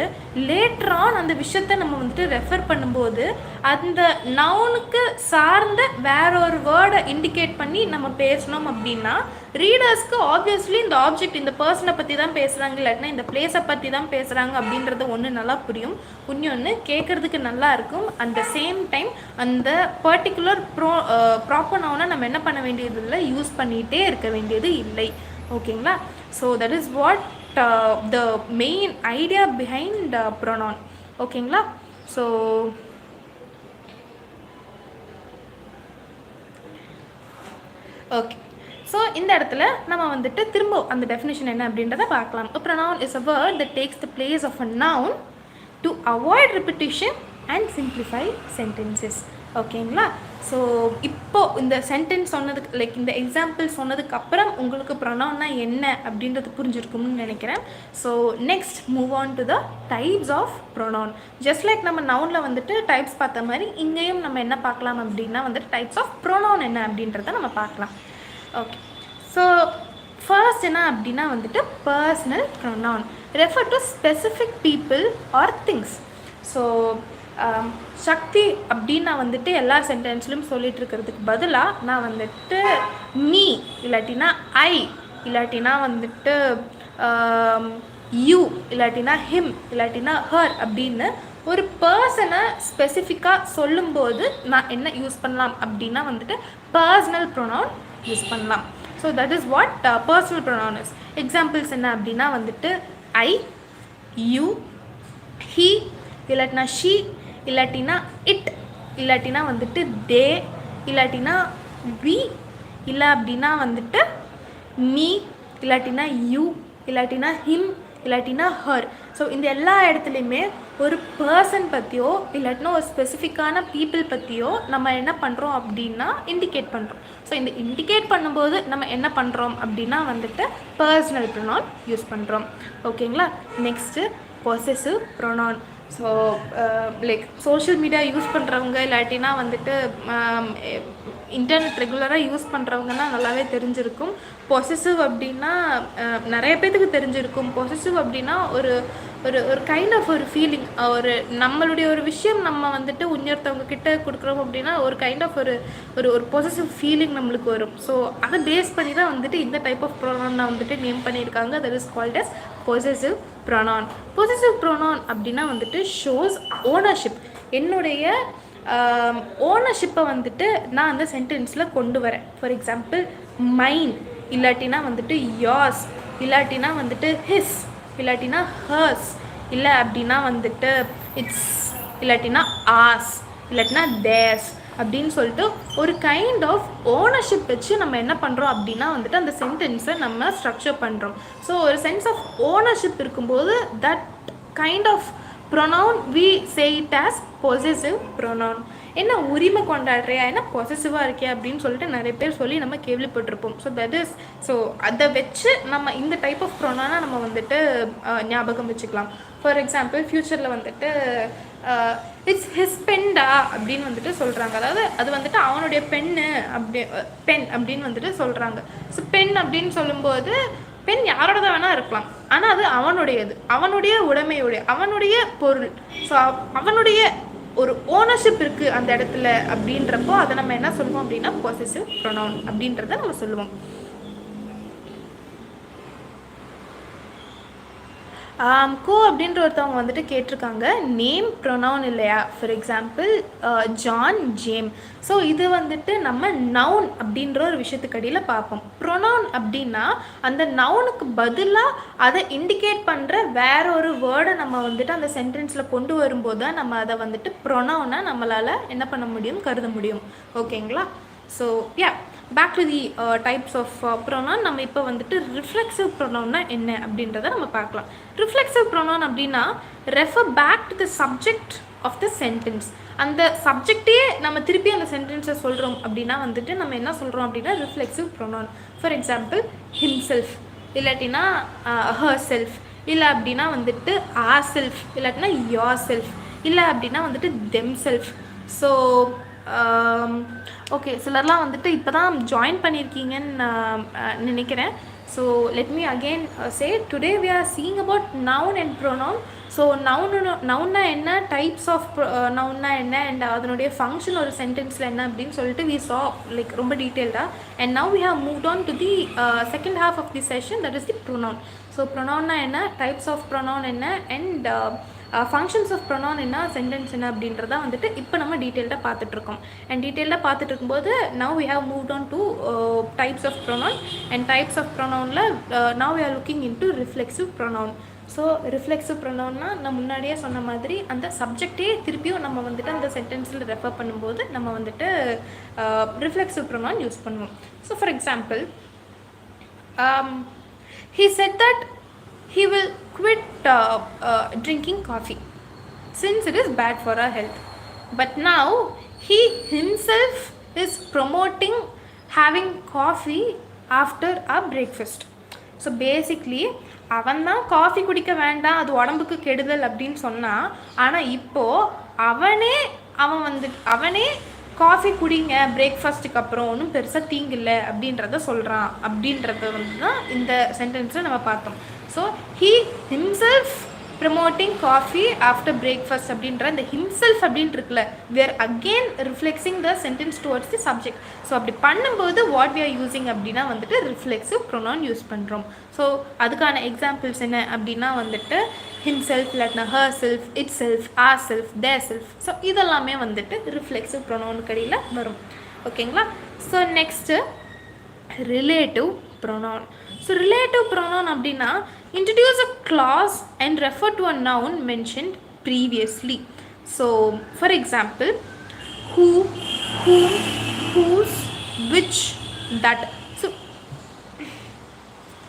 Speaker 1: லேட்டரான் அந்த விஷயத்தை நம்ம வந்துட்டு ரெஃபர் பண்ணும்போது அந்த நவுனுக்கு சார்ந்த வேற ஒரு வேர்டை இண்டிகேட் பண்ணி நம்ம பேசணும் அப்படின்னா ரீடர்ஸ்க்கு ஆப்வியஸ்லி இந்த ஆப்ஜெக்ட் இந்த பர்சனை பற்றி தான் பேசுகிறாங்க, இல்லாட்டினா இந்த பிளேஸை பற்றி தான் பேசுகிறாங்க அப்படின்றது ஒன்று நல்லா புரியும், இன்னொன்று கேட்குறதுக்கு நல்லா இருக்கும். அந்த சேம் டைம் அந்த பர்டிகுலர் ப்ராப்பர் நவுனை நம்ம என்ன பண்ண வேண்டியது இல்லை, யூஸ் பண்ணிகிட்டே இருக்க வேண்டியது இல்லை. ஓகேங்களா? So that is what the main idea behind pronoun. ஓகேங்களா? ஸோ ஓகே, ஸோ இந்த இடத்துல நம்ம வந்துட்டு திரும்ப அந்த டெஃபினேஷன் என்ன அப்படின்றத பார்க்கலாம். A pronoun is a word that takes the place of a noun to avoid repetition and simplify sentences. ஓகேங்களா? ஸோ இப்போது இந்த சென்டென்ஸ் சொன்னதுக்கு லைக் இந்த எக்ஸாம்பிள் சொன்னதுக்கு அப்புறம் உங்களுக்கு ப்ரொனவுன்னா என்ன அப்படின்றது புரிஞ்சிருக்கும்னு நினைக்கிறேன். So next move on to the types of pronoun. Just like நம்ம நவுனில் வந்துட்டு டைப்ஸ் பார்த்த மாதிரி இங்கேயும் நம்ம என்ன பார்க்கலாம் அப்படின்னா வந்துட்டு டைப்ஸ் ஆஃப் ப்ரொனவுன் என்ன அப்படின்றத நம்ம பார்க்கலாம். ஓகே, ஸோ ஃபர்ஸ்ட் என்ன அப்படின்னா வந்துட்டு personal pronoun refer to specific people or things. So Shakti அப்படின்னு நான் வந்துட்டு எல்லா சென்டென்ஸ்லையும் சொல்லிட்டு இருக்கிறதுக்கு பதிலாக நான் வந்துட்டு மீ இல்லாட்டினா ஐ இல்லாட்டினா வந்துட்டு யூ இல்லாட்டினா ஹிம் இல்லாட்டினா ஹர் அப்படின்னு ஒரு பர்சனை ஸ்பெசிஃபிக்காக சொல்லும்போது நான் என்ன யூஸ் பண்ணலாம் அப்படின்னா வந்துட்டு பர்சனல் ப்ரொனவுன் யூஸ் பண்ணலாம். So that is what personal pronoun is. Examples என்ன அப்படின்னா வந்துட்டு ஐ, யூ, ஹீ இல்லாட்டினா ஷீ இல்லாட்டினா இட் இல்லாட்டினா வந்துட்டு தே இல்லாட்டினா வி இல்லை அப்படின்னா வந்துட்டு மீ இல்லாட்டினா யூ இல்லாட்டினா ஹிம் இல்லாட்டினா ஹர். ஸோ இந்த எல்லா இடத்துலையுமே ஒரு பர்சன் பற்றியோ இல்லாட்டினா ஒரு ஸ்பெசிஃபிக்கான பீப்புள் பற்றியோ நம்ம என்ன பண்ணுறோம் அப்படின்னா இண்டிகேட் பண்ணுறோம். ஸோ இந்த இண்டிகேட் பண்ணும்போது நம்ம என்ன பண்ணுறோம் அப்படின்னா வந்துட்டு பர்சனல் ப்ரொனவுன் யூஸ் பண்ணுறோம். ஓகேங்களா? Next possessive pronoun. So like social media use பண்ணுறவங்க இல்லாட்டினா வந்துட்டு இன்டர்நெட் ரெகுலராக யூஸ் பண்ணுறவங்கன்னா நல்லாவே தெரிஞ்சிருக்கும். பொசெசிவ் அப்படின்னா நிறைய பேத்துக்கு தெரிஞ்சிருக்கும். பொசெசிவ் அப்படின்னா ஒரு ஒரு ஒரு கைண்ட் ஆஃப் ஒரு ஃபீலிங், ஒரு நம்மளுடைய ஒரு விஷயம் நம்ம வந்துட்டு இன்னொருத்தவங்க கிட்ட கொடுக்குறோம் அப்படின்னா ஒரு கைண்ட் ஆஃப் ஒரு ஒரு ஒரு பொசெசிவ் ஃபீலிங் நம்மளுக்கு வரும். ஸோ அதை பேஸ் பண்ணி தான் வந்துட்டு இந்த டைப் ஆஃப் ப்ரோனவுன் வந்துட்டு நேம் பண்ணியிருக்காங்க. That is called as possessive pronoun. Possessive pronoun அப்படின்னா வந்துட்டு ஷோஸ் ஓனர்ஷிப். என்னுடைய ஓனர்ஷிப்பை வந்துட்டு நான் அந்த சென்டென்ஸில் கொண்டு வரேன். ஃபார் எக்ஸாம்பிள் மைன் இல்லாட்டினா வந்துட்டு யார்ஸ் இல்லாட்டினா வந்துட்டு ஹிஸ் இல்லாட்டினா ஹர்ஸ் இல்லை அப்படின்னா வந்துட்டு இட்ஸ் இல்லாட்டினா ஆஸ் இல்லாட்டினா தேர்ஸ் அப்படின்னு சொல்லிட்டு ஒரு கைண்ட் ஆஃப் ஓனர்ஷிப் வச்சு நம்ம என்ன பண்ணுறோம் அப்படின்னா வந்துட்டு அந்த சென்டென்ஸை நம்ம ஸ்ட்ரக்சர் பண்ணுறோம். ஸோ ஒரு சென்ஸ் ஆஃப் ஓனர்ஷிப் இருக்கும்போது that kind of pronoun we say it as possessive pronoun. என்ன உரிமை கொண்டாடுறியா, என்ன பொசசிவாக இருக்கியா அப்படின்னு சொல்லிட்டு நிறைய பேர் சொல்லி நம்ம கேள்விப்பட்டிருப்போம். ஸோ தட் இஸ் ஸோ அதை வச்சு நம்ம இந்த டைப் ஆஃப் ப்ரோனவுனை நம்ம வந்துட்டு ஞாபகம் வச்சுக்கலாம். ஃபார் எக்ஸாம்பிள் ஃப்யூச்சரில் வந்துட்டு இட்ஸ் ஹிஸ் பென்டா அப்படின்னு வந்துட்டு சொல்கிறாங்க. அதாவது அது வந்துட்டு அவனுடைய பெண்ணு பென் அப்படின்னு வந்துட்டு சொல்கிறாங்க. ஸோ பென் அப்படின்னு சொல்லும்போது பெண் யாரோட தான் வேணால் இருக்கலாம், ஆனால் அது அவனுடையது, அவனுடைய உடைமையுடைய, அவனுடைய பொருள். ஸோ அவனுடைய ஒரு ஓனர்ஷிப் இருக்குது அந்த இடத்துல அப்படின்றப்போ அதை நம்ம என்ன சொல்லுவோம் அப்படின்னா பொசெசிவ் ப்ரொனவுன் அப்படின்றத நம்ம சொல்லுவோம். கோ அப்படின்ற ஒருத்தவங்க வந்துட்டு கேட்டிருக்காங்க நேம் ப்ரொனவுன் இல்லையா, ஃபார் எக்ஸாம்பிள் ஜான், ஜேம். ஸோ இது வந்துட்டு நம்ம நவுன் அப்படின்ற ஒரு விஷயத்துக்கு அடியில் பார்ப்போம். ப்ரொனவுன் அப்படின்னா அந்த நவுனுக்கு பதிலாக அதை இண்டிகேட் பண்ணுற வேற ஒரு வேர்டை நம்ம வந்துட்டு அந்த சென்டென்ஸில் கொண்டு வரும்போது தான் நம்ம அதை வந்துட்டு ப்ரொனவுனாக நம்மளால் என்ன பண்ண முடியும், கருத முடியும். ஓகேங்களா? So yeah, back to the types of pronoun. நம்ம இப்போ வந்துட்டு ரிஃப்ளெக்சிவ் ப்ரொனவுன்னா என்ன அப்படின்றத நம்ம பார்க்கலாம். ரிஃப்ளெக்சிவ் ப்ரொனவுன் அப்படின்னா refer back to the subject of the sentence. அந்த சப்ஜெக்டே நம்ம திருப்பி அந்த சென்டென்ஸை சொல்கிறோம் அப்படின்னா வந்துட்டு நம்ம என்ன சொல்கிறோம் அப்படின்னா reflexive pronoun. For example himself, இல்லாட்டினா ஹர் செல்ஃப், இல்லை அப்படின்னா வந்துட்டு ஆர் செல்ஃப், இல்லாட்டினா யோர் செல்ஃப், இல்லை அப்படின்னா வந்துட்டு தெம் செல்ஃப். ஸோ ஓகே, சிலர்லாம் வந்துட்டு இப்போ தான் ஜாயின் பண்ணியிருக்கீங்கன்னு நான் நினைக்கிறேன். So let me again say today we are seeing about noun and pronoun. So நவுன்னா என்ன, டைப்ஸ் ஆஃப் நவுன்னா என்ன, அண்ட் அதனுடைய ஃபங்க்ஷன் ஒரு சென்டென்ஸில் என்ன அப்படின்னு சொல்லிட்டு வி சா லைக் ரொம்ப டீட்டெயில்டாக. And now we have moved on to the second half of the session, that is the pronoun. So ப்ரொனவுன்னா என்ன, டைப்ஸ் ஆஃப் ப்ரொனவுன் என்ன, அண்ட் ஃபங்க்ஷன்ஸ் ஆஃப் ப்ரொனவுன் என்ன, சென்டென்ஸ் என்ன அப்படின்றத வந்துட்டு இப்போ நம்ம டீட்டெயில்டாக பார்த்துட்ருக்கோம். அண்ட் டீட்டெயில்டாக பார்த்துட்டு இருக்கும்போது now we have moved on to types of pronoun. And types of ப்ரொனவுனில் now we are looking into reflexive pronoun. So reflexive ப்ரொனவுன்னா நான் முன்னாடியே சொன்ன மாதிரி அந்த சப்ஜெக்டே திருப்பியும் நம்ம வந்துட்டு அந்த சென்டென்ஸில் ரெஃபர் பண்ணும்போது நம்ம வந்துட்டு ரிஃப்ளெக்சிவ் ப்ரொனவுன் யூஸ் பண்ணுவோம். So for example he said that he will quit drinking coffee since it is bad for our health, but now he himself is promoting having coffee after our breakfast. So basically அவன் தான் coffee குடிக்க வேண்டாம், அது உடம்புக்கு கெடுதல் அப்படின்னு சொன்னான். ஆனால் இப்போது அவனே காஃபி குடிங்க பிரேக்ஃபாஸ்ட்டுக்கு அப்புறம், ஒன்றும் பெருசாக தீங்கில்லை அப்படின்றத சொல்கிறான். அப்படின்றத வந்து தான் இந்த சென்டென்ஸில் நம்ம பார்த்தோம். So he himself promoting coffee after breakfast அப்படின்ற இந்த ஹிம்செல்ஃப் அப்படின்ட்டு இருக்குல்ல, we are again reflexing the sentence towards the subject. So அப்படி பண்ணும்போது what we are using அப்படின்னா வந்துட்டு ரிஃப்ளெக்சிவ் ப்ரொனவுன் யூஸ் பண்ணுறோம். ஸோ அதுக்கான எக்ஸாம்பிள்ஸ் என்ன அப்படின்னா வந்துட்டு himself, இல்லாட்டினா her self, itself, our self, their self. So இதெல்லாமே வந்துட்டு ரிஃப்ளெக்சிவ் ப்ரொனவுனுக்கு அடியில் வரும். ஓகேங்களா? So next relative pronoun. So relative pronoun அப்படின்னா introduce a clause and refer to a noun mentioned previously. So for example, who, whom, whose, which, that. So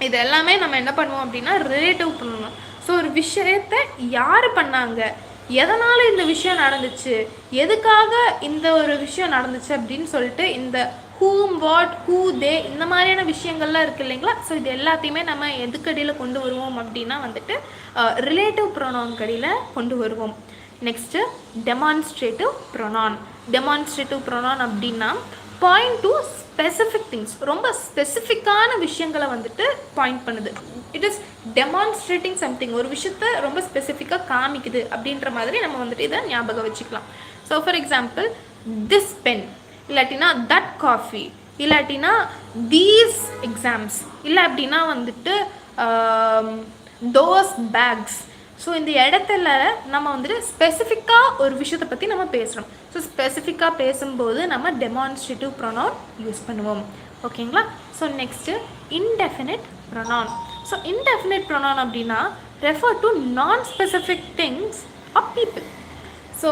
Speaker 1: இது எல்லாமே நம்ம என்ன பண்ணுவோம் அப்படின்னா ரிலேட்டிவ் ப்ரொனவுன். ஸோ ஒரு விஷயத்தை யார் பண்ணாங்க, எதனால் இந்த விஷயம் நடந்துச்சு, எதுக்காக இந்த ஒரு விஷயம் நடந்துச்சு அப்படின்னு சொல்லிட்டு இந்த whom, what, who, they இந்த மாதிரியான விஷயங்கள்லாம் இருக்குது இல்லைங்களா. ஸோ இது எல்லாத்தையுமே நம்ம எதுக்கடியில் கொண்டு வருவோம் அப்படின்னா வந்துட்டு ரிலேட்டிவ் ப்ரொனவுன் கடியில் கொண்டு வருவோம். Next demonstrative pronoun. Demonstrative pronoun அப்படின்னா பாயிண்ட் டு ஸ்பெசிஃபிக் திங்ஸ், ரொம்ப ஸ்பெசிஃபிக்கான விஷயங்களை வந்துட்டு பாயிண்ட் பண்ணுது. இட் இஸ் டெமான்ஸ்ட்ரேட்டிங் சம்திங், ஒரு விஷயத்தை ரொம்ப ஸ்பெசிஃபிக்காக காமிக்குது அப்படின்ற மாதிரி நம்ம வந்துட்டு இதை ஞாபகம் வச்சுக்கலாம். So for example this pen, இல்லாட்டினா தட் காஃபி, இல்லாட்டினா தீஸ் எக்ஸாம்ஸ், இல்லை அப்படின்னா வந்துட்டு தோஸ் பேக்ஸ். ஸோ இந்த இடத்துல நம்ம வந்துட்டு ஸ்பெசிஃபிக்காக ஒரு விஷயத்தை பற்றி நம்ம பேசுகிறோம். ஸோ ஸ்பெசிஃபிக்காக பேசும்போது நம்ம டெமான்ஸ்ட்ரேட்டிவ் ப்ரொனவுன் யூஸ் பண்ணுவோம். ஓகேங்களா? So next indefinite pronoun. So indefinite pronoun அப்படின்னா refer to non specific things of people. So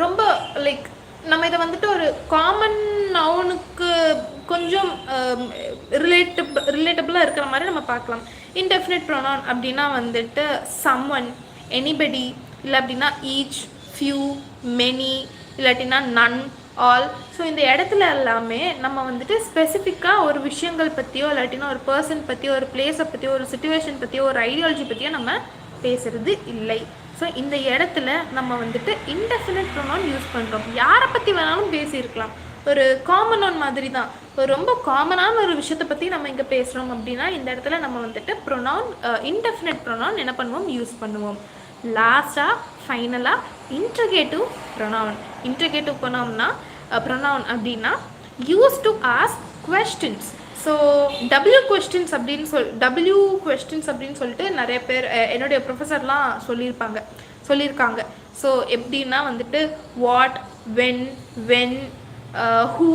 Speaker 1: ரொம்ப லைக் நம்ம இதை வந்துட்டு ஒரு காமன் நவுனுக்கு கொஞ்சம் ரிலேட்டபிளாக இருக்கிற மாதிரி நம்ம பார்க்கலாம். இன்டெஃபினிட் ப்ரொனவுன் அப்படின்னா வந்துட்டு சம்ஒன், எனிபடி, இல்லை அப்படின்னா ஈச், ஃபியூ, மெனி, இல்லாட்டினா நன், ஆல். ஸோ இந்த இடத்துல எல்லாமே நம்ம வந்துட்டு ஸ்பெசிஃபிக்காக ஒரு விஷயங்கள் பற்றியோ இல்லாட்டினா ஒரு பர்சன் பற்றியோ ஒரு பிளேஸை பற்றியோ ஒரு சிச்சுவேஷன் பற்றியோ ஒரு ஐடியாலஜி பற்றியோ நம்ம பேசுகிறது இல்லை. ஸோ இந்த இடத்துல நம்ம வந்துட்டு இன்டெஃபினிட் ப்ரொனவுன் யூஸ் பண்ணுறோம். யாரை பற்றி வேணாலும் பேசியிருக்கலாம், ஒரு காமன் ஒன் மாதிரி தான். ஒரு ரொம்ப காமனான ஒரு விஷயத்தை பற்றி நம்ம இங்கே பேசுகிறோம் அப்படின்னா இந்த இடத்துல நம்ம வந்துட்டு ப்ரொனவுன் இன்டெஃபினிட் ப்ரொனவுன் என்ன பண்ணுவோம், யூஸ் பண்ணுவோம். லாஸ்ட்டாக ஃபைனலாக இன்ட்ரகேட்டிவ் ப்ரொனவுன். இன்ட்ரகேட்டிவ் ப்ரொனவுன் அப்படின்னா use to ask questions. So W questions அப்படின்னு சொல்லிட்டு நிறைய பேர் என்னுடைய ப்ரொஃபஸர்லாம் சொல்லியிருக்காங்க. ஸோ எப்படின்னா வந்துட்டு வாட், வென், ஹூ,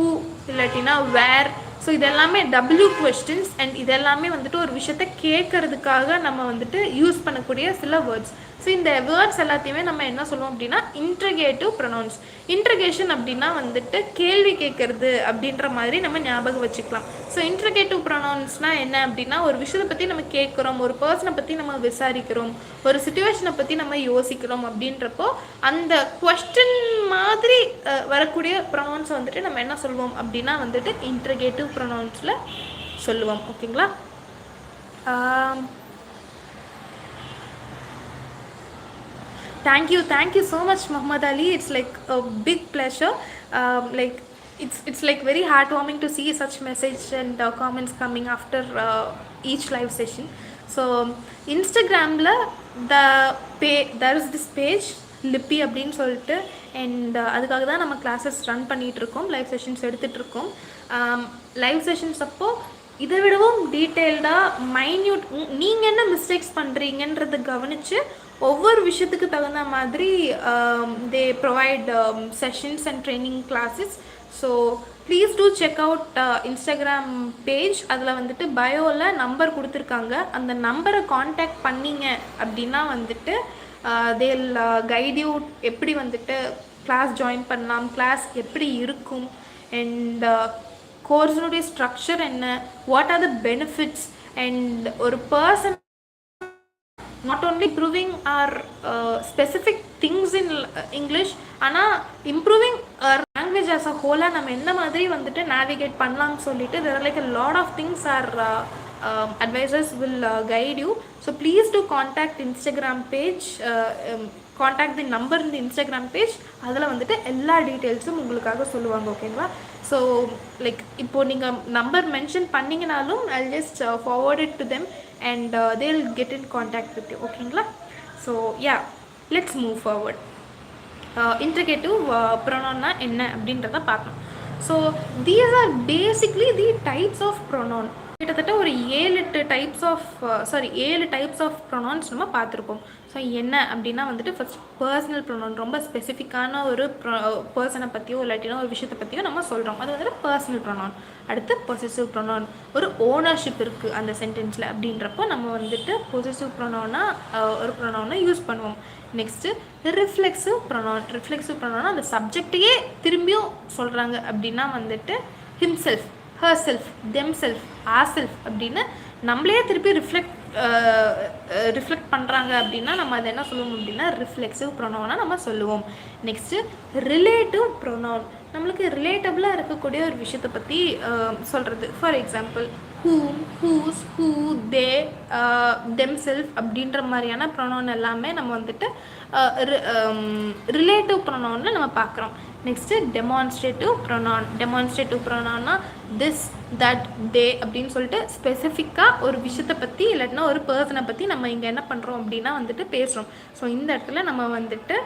Speaker 1: இல்லாட்டினா வேர். ஸோ இதெல்லாமே டபிள்யூ கொஸ்டின்ஸ். அண்ட் இதெல்லாமே வந்துட்டு ஒரு விஷயத்த கேட்கறதுக்காக நம்ம வந்துட்டு யூஸ் பண்ணக்கூடிய சில வேர்ட்ஸ். ஸோ இந்த வேர்ட்ஸ் எல்லாத்தையுமே நம்ம என்ன சொல்லுவோம் அப்படின்னா இன்ட்ரகேட்டிவ் ப்ரொனவுன்ஸ். இன்ட்ரகேஷன் அப்படின்னா வந்துட்டு கேள்வி கேட்கறது அப்படின்ற மாதிரி நம்ம ஞாபகம் வச்சுக்கலாம். ஸோ இன்ட்ரகேட்டிவ் ப்ரொனவுன்ஸ்னால் என்ன அப்படின்னா ஒரு விஷயத்தை பற்றி நம்ம கேட்குறோம், ஒரு பர்சனை பற்றி நம்ம விசாரிக்கிறோம், ஒரு சுச்சுவேஷனை பற்றி நம்ம யோசிக்கிறோம் அப்படின்றப்போ அந்த கொஸ்டின் மாதிரி வரக்கூடிய ப்ரொனவுன்ஸை வந்துட்டு நம்ம என்ன சொல்லுவோம் அப்படின்னா வந்துட்டு இன்ட்ரகேட்டிவ் ப்ரொனவுன்ஸில் சொல்லுவோம். ஓகேங்களா? Thank you so much, Muhammad Ali. It's like a big pleasure. Like it's like very heartwarming to see such message and comments coming after each live session. So Instagramல there is this page லிப்பி அப்படின்னு சொல்லிட்டு. And அதுக்காக தான் நம்ம classes run பண்ணிகிட்ருக்கோம், live sessions எடுத்துகிட்ருக்கோம். Live sessions அப்போது இதை விடவும் டீட்டெயில்டாக மைன்யூட் நீங்கள் என்ன மிஸ்டேக்ஸ் பண்ணுறீங்கன்றதை கவனித்து ஒவ்வொரு விஷயத்துக்கு தகுந்த மாதிரி தே provide sessions and training classes. So please do check out Instagram page. அதில் வந்துட்டு பயோவில் நம்பர் கொடுத்துருக்காங்க. அந்த நம்பரை காண்டாக்ட் பண்ணிங்க அப்படின்னா வந்துட்டு தேல் கைட் யூ எப்படி வந்துட்டு கிளாஸ் ஜாயின் பண்ணலாம், கிளாஸ் எப்படி இருக்கும், அண்ட் கோர்ஸினுடைய ஸ்ட்ரக்சர் என்ன, what are the benefits, and ஒரு person not only improving or specific things in English, ஆனால் இம்ப்ரூவிங் லாங்குவேஜ் ஆஸ் அ ஹோலாக நம்ம என்ன மாதிரி வந்துட்டு நேவிகேட் பண்ணலாம்னு சொல்லிட்டு there are like a lot of things our advisors will guide you. So please do contact Instagram page, contact the number in the Instagram page. அதில் வந்துட்டு எல்லா டீட்டெயில்ஸும் உங்களுக்காக சொல்லுவாங்க. ஓகேங்களா? ஸோ லைக் இப்போது நீங்கள் நம்பர் மென்ஷன் பண்ணிங்கனாலும் I'll just forward it to them and they'll get in contact with you. ஓகேங்களா? ஸோ yeah, let's move forward. Interrogative ப்ரொனவுன்னா என்ன அப்படின்றத பார்க்கணும். So these are basically the types of pronoun. கிட்டத்தட்ட ஒரு 7 டைப்ஸ் ஆஃப் ப்ரொனவுன்ஸ் நம்ம பார்த்துருப்போம். ஸோ என்ன அப்படின்னா வந்துட்டு ஃபர்ஸ்ட் பர்சனல் ப்ரொனவுன், ரொம்ப ஸ்பெசிஃபிக்கான ஒரு பர்சனை பற்றியோ இல்லாட்டினா ஒரு விஷயத்தை பற்றியோ நம்ம சொல்கிறோம், அது வந்துட்டு பர்சனல் ப்ரொனவுன். அடுத்து பொசசிவ் ப்ரொனவுன், ஒரு ஓனர்ஷிப் இருக்குது அந்த சென்டென்ஸில் அப்படின்றப்போ நம்ம வந்துட்டு பொசசிவ் ப்ரொனவுனாக ஒரு ப்ரொனவுனை யூஸ் பண்ணுவோம். நெக்ஸ்ட்டு ரிஃப்ளெக்சிவ் ப்ரொனவுன் அந்த சப்ஜெக்டையே திரும்பியும் சொல்கிறாங்க அப்படின்னா வந்துட்டு ஹிம்செல்ஃப், ஹர்செல்ஃப், தெம்செல்ஃப், ஆர்செல்ஃப் அப்படின்னு நம்மளே திருப்பி ரிஃப்ளெக்ட் பண்ணுறாங்க அப்படின்னா நம்ம அதை என்ன சொல்லுவோம் அப்படின்னா ரிஃப்ளெக்சிவ் ப்ரொனவுனாக நம்ம சொல்லுவோம். நெக்ஸ்ட்டு ரிலேட்டிவ் ப்ரொனவுன், நம்மளுக்கு ரிலேட்டபிளாக இருக்கக்கூடிய ஒரு விஷயத்தை பற்றி சொல்கிறது. For example whom, whose, who, they, themselves அப்படின்ற மாதிரியான ப்ரொனவுன் எல்லாமே நம்ம வந்துட்டு ரிலேட்டிவ் ப்ரொனவுனில் நம்ம பார்க்குறோம். நெக்ஸ்ட்டு டெமான்ஸ்ட்ரேட்டிவ் ப்ரொனவுன்னா திஸ், தட், தே அப்படின்னு சொல்லிட்டு ஸ்பெசிஃபிக்காக ஒரு விஷயத்தை பற்றி இல்லாட்டினா ஒரு பர்சனை பற்றி நம்ம இங்கே என்ன பண்ணுறோம் அப்படின்னா வந்துட்டு பேசுகிறோம். ஸோ இந்த இடத்துல நம்ம வந்துட்டு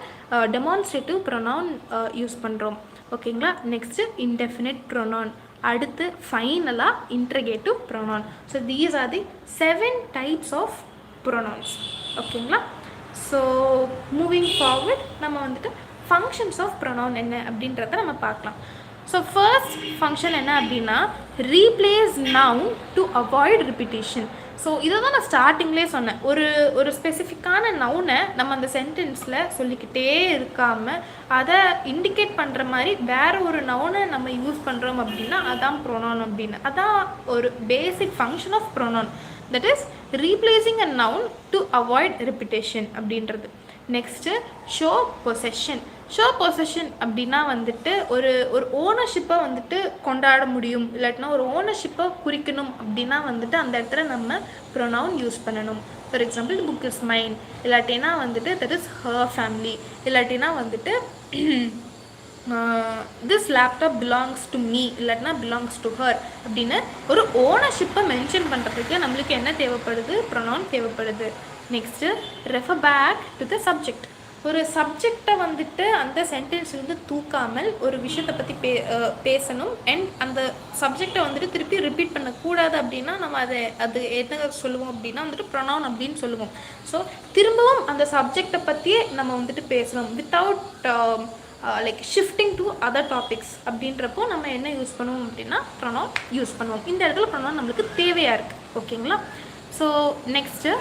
Speaker 1: டெமான்ஸ்ட்ரேட்டிவ் ப்ரொனவுன் யூஸ் பண்ணுறோம். ஓகேங்களா? நெக்ஸ்ட்டு இன்டெஃபினிட் ப்ரொனவுன், அடுத்து ஃபைனலாக interrogative pronoun. So these are the 7 types of pronouns. ஓகேங்களா? ஸோ மூவிங் ஃபார்வர்ட் நம்ம வந்துட்டு ஃபங்க்ஷன்ஸ் ஆஃப் ப்ரொனவுன் என்ன அப்படின்றத நம்ம பார்க்கலாம். ஸோ ஃபர்ஸ்ட் ஃபங்க்ஷன் என்ன அப்படின்னா replace noun to avoid repetition. So இதை தான் நான் ஸ்டார்டிங்லேயே சொன்னேன். ஒரு ஸ்பெசிஃபிக்கான நவுனை நம்ம அந்த சென்டென்ஸில் சொல்லிக்கிட்டே இருக்காமல் அதை இண்டிகேட் பண்ணுற மாதிரி வேறு ஒரு நவுனை நம்ம யூஸ் பண்ணுறோம் அப்படின்னா அதான் ப்ரொனவுன் அப்படின்னு. அதான் ஒரு basic function of pronoun, that is replacing a noun to avoid repetition அப்படின்றது. நெக்ஸ்ட்டு ஷோ பொசஷன் அப்படின்னா வந்துட்டு ஒரு ஓனர்ஷிப்பை வந்துட்டு கொண்டாட முடியும், இல்லாட்டினா ஒரு ஓனர்ஷிப்பை குறிக்கணும் அப்படின்னா வந்துட்டு அந்த இடத்துல நம்ம ப்ரொனவுன் யூஸ் பண்ணணும். For example book is mine, இல்லாட்டினா வந்துட்டு தட் இஸ் ஹர் ஃபேமிலி, இல்லாட்டினா வந்துட்டு this laptop belongs to me, இல்லாட்டினா பிலாங்ஸ் டு ஹர் அப்படின்னு ஒரு ஓனர்ஷிப்பை மென்ஷன் பண்ணுறதுக்கு நம்மளுக்கு என்ன தேவைப்படுது, ப்ரொனவுன் தேவைப்படுது. Next refer back to the subject. ஒரு சப்ஜெக்டை வந்துட்டு அந்த சென்டென்ஸ்லேருந்து தூக்காமல் ஒரு விஷயத்தை பற்றி பேசணும். அண்ட் அந்த சப்ஜெக்டை வந்துட்டு திருப்பி ரிப்பீட் பண்ணக்கூடாது. அப்படின்னா நம்ம அது என்ன சொல்லுவோம் அப்படின்னா வந்துட்டு ப்ரொனவுன் அப்படின்னு சொல்லுவோம். ஸோ திரும்பவும் அந்த சப்ஜெக்டை பற்றியே நம்ம வந்துட்டு பேசணும் without like shifting to other topics. அப்படின்றப்போ நம்ம என்ன யூஸ் பண்ணுவோம் அப்படின்னா ப்ரொனவுன் யூஸ் பண்ணுவோம். இந்த இடத்துல ப்ரொனவுன் நம்மளுக்கு தேவையாக இருக்குது. ஓகேங்களா? So next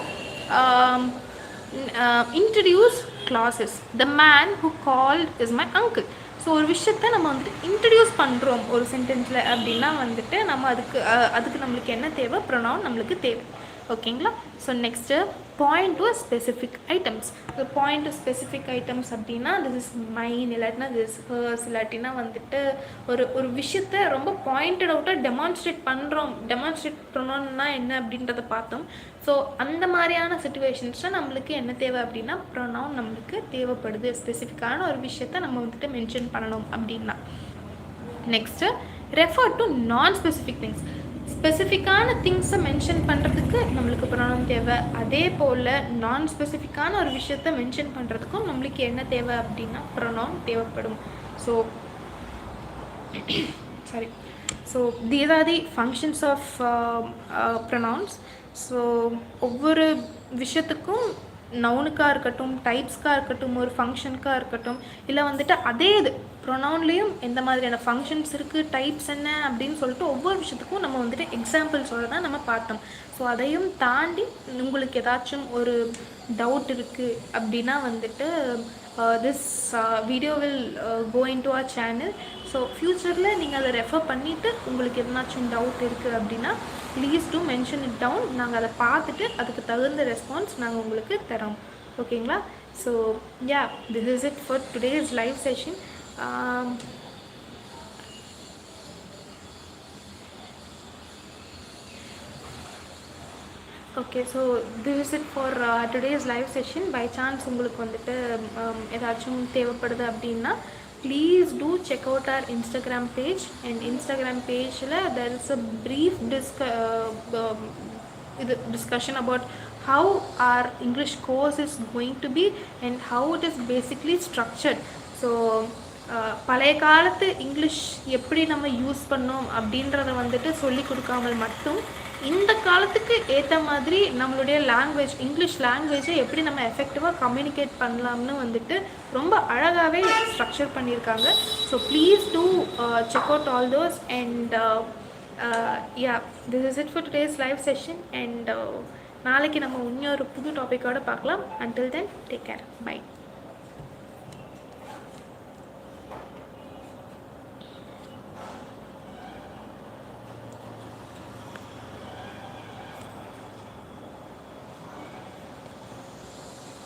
Speaker 1: introduce clauses. The man who called is my uncle. So ஒரு விஷயத்த நம்ம வந்துட்டு இன்ட்ரடியூஸ் பண்ணுறோம் ஒரு சென்டென்ஸில் அப்படின்னா வந்துட்டு நம்ம அதுக்கு நம்மளுக்கு என்ன தேவை? ப்ரொனவுன் நம்மளுக்கு தேவை. ஓகேங்களா? So next point to specific items. Point to specific items அப்படின்னா திஸ் இஸ் மைன், இல்லாட்டினா திஸ் இஸ் ஹர்ஸ், இல்லாட்டினா வந்துட்டு ஒரு விஷயத்த ரொம்ப பாயிண்டட் அவுட்டாக டெமான்ஸ்ட்ரேட் பண்ணுறோம். டெமான்ஸ்ட்ரேட் பண்ணணும்னா என்ன அப்படின்றத பார்த்தோம். ஸோ அந்த மாதிரியான சுச்சுவேஷன்ஸில் நம்மளுக்கு என்ன தேவை அப்படின்னா ப்ரொனவுன் நம்மளுக்கு தேவைப்படுது. ஸ்பெசிஃபிக்கான ஒரு விஷயத்த நம்ம வந்துட்டு மென்ஷன் பண்ணணும் அப்படின்னா. Next refer to non specific things. ஸ்பெசிஃபிக்கான திங்ஸை மென்ஷன் பண்ணுறதுக்கு நம்மளுக்கு ப்ரொனவுன் தேவை. அதே போல் நான் ஸ்பெசிஃபிக்கான ஒரு விஷயத்தை மென்ஷன் பண்ணுறதுக்கும் நம்மளுக்கு என்ன தேவை அப்படின்னா ப்ரொனவுன் தேவைப்படும். So sorry so these are the functions of pronouns. ஸோ ஒவ்வொரு விஷயத்துக்கும் நவுனுக்காக இருக்கட்டும், டைப்ஸ்க்காக இருக்கட்டும், ஒரு ஃபங்க்ஷனுக்காக இருக்கட்டும், இல்லை வந்துட்டு அதே இது ப்ரொனவுன்லேயும் எந்த மாதிரியான ஃபங்க்ஷன்ஸ் இருக்குது, டைப்ஸ் என்ன அப்படின்னு சொல்லிட்டு ஒவ்வொரு விஷயத்துக்கும் நம்ம வந்துட்டு எக்ஸாம்பிள்ஸோடு தான் நம்ம பார்த்தோம். ஸோ அதையும் தாண்டி உங்களுக்கு ஏதாச்சும் ஒரு டவுட் இருக்குது அப்படின்னா வந்துட்டு this video will go into our channel. So ஃப்யூச்சரில் நீங்கள் அதை ரெஃபர் பண்ணிவிட்டு உங்களுக்கு எதனாச்சும் டவுட் இருக்குது அப்படின்னா please do mention it down. நாங்கள் அதை பார்த்துட்டு அதுக்கு தகுந்த ரெஸ்பான்ஸ் நாங்கள் உங்களுக்கு தரோம். ஓகேங்களா? So yeah, this is it for today's live session. Okay, so this is it for today's live session. By chance உங்களுக்கு வந்துட்டு ஏதாச்சும் தேவைப்படுது அப்படின்னா please do check out our Instagram page. And Instagram page there is a brief discussion about how our English course is going to be and how it is basically structured. So பழைய காலத்து English எப்படி நம்ம use பண்ணோம் அப்படின்றத வந்துட்டு சொல்லி கொடுக்காமல் மட்டும் இந்த காலத்துக்கு ஏற்ற மாதிரி நம்மளுடைய லாங்குவேஜ், இங்கிலீஷ் லாங்குவேஜை எப்படி நம்ம எஃபெக்டிவாக கம்யூனிகேட் பண்ணலாம்னு வந்துட்டு ரொம்ப அழகாகவே ஸ்ட்ரக்சர் பண்ணியிருக்காங்க. So please do check out all those. And yeah, this is it for today's live session. And நாளைக்கு நம்ம இன்னொரு புது டாப்பிக்கோடு பார்க்கலாம். Until then take care. By.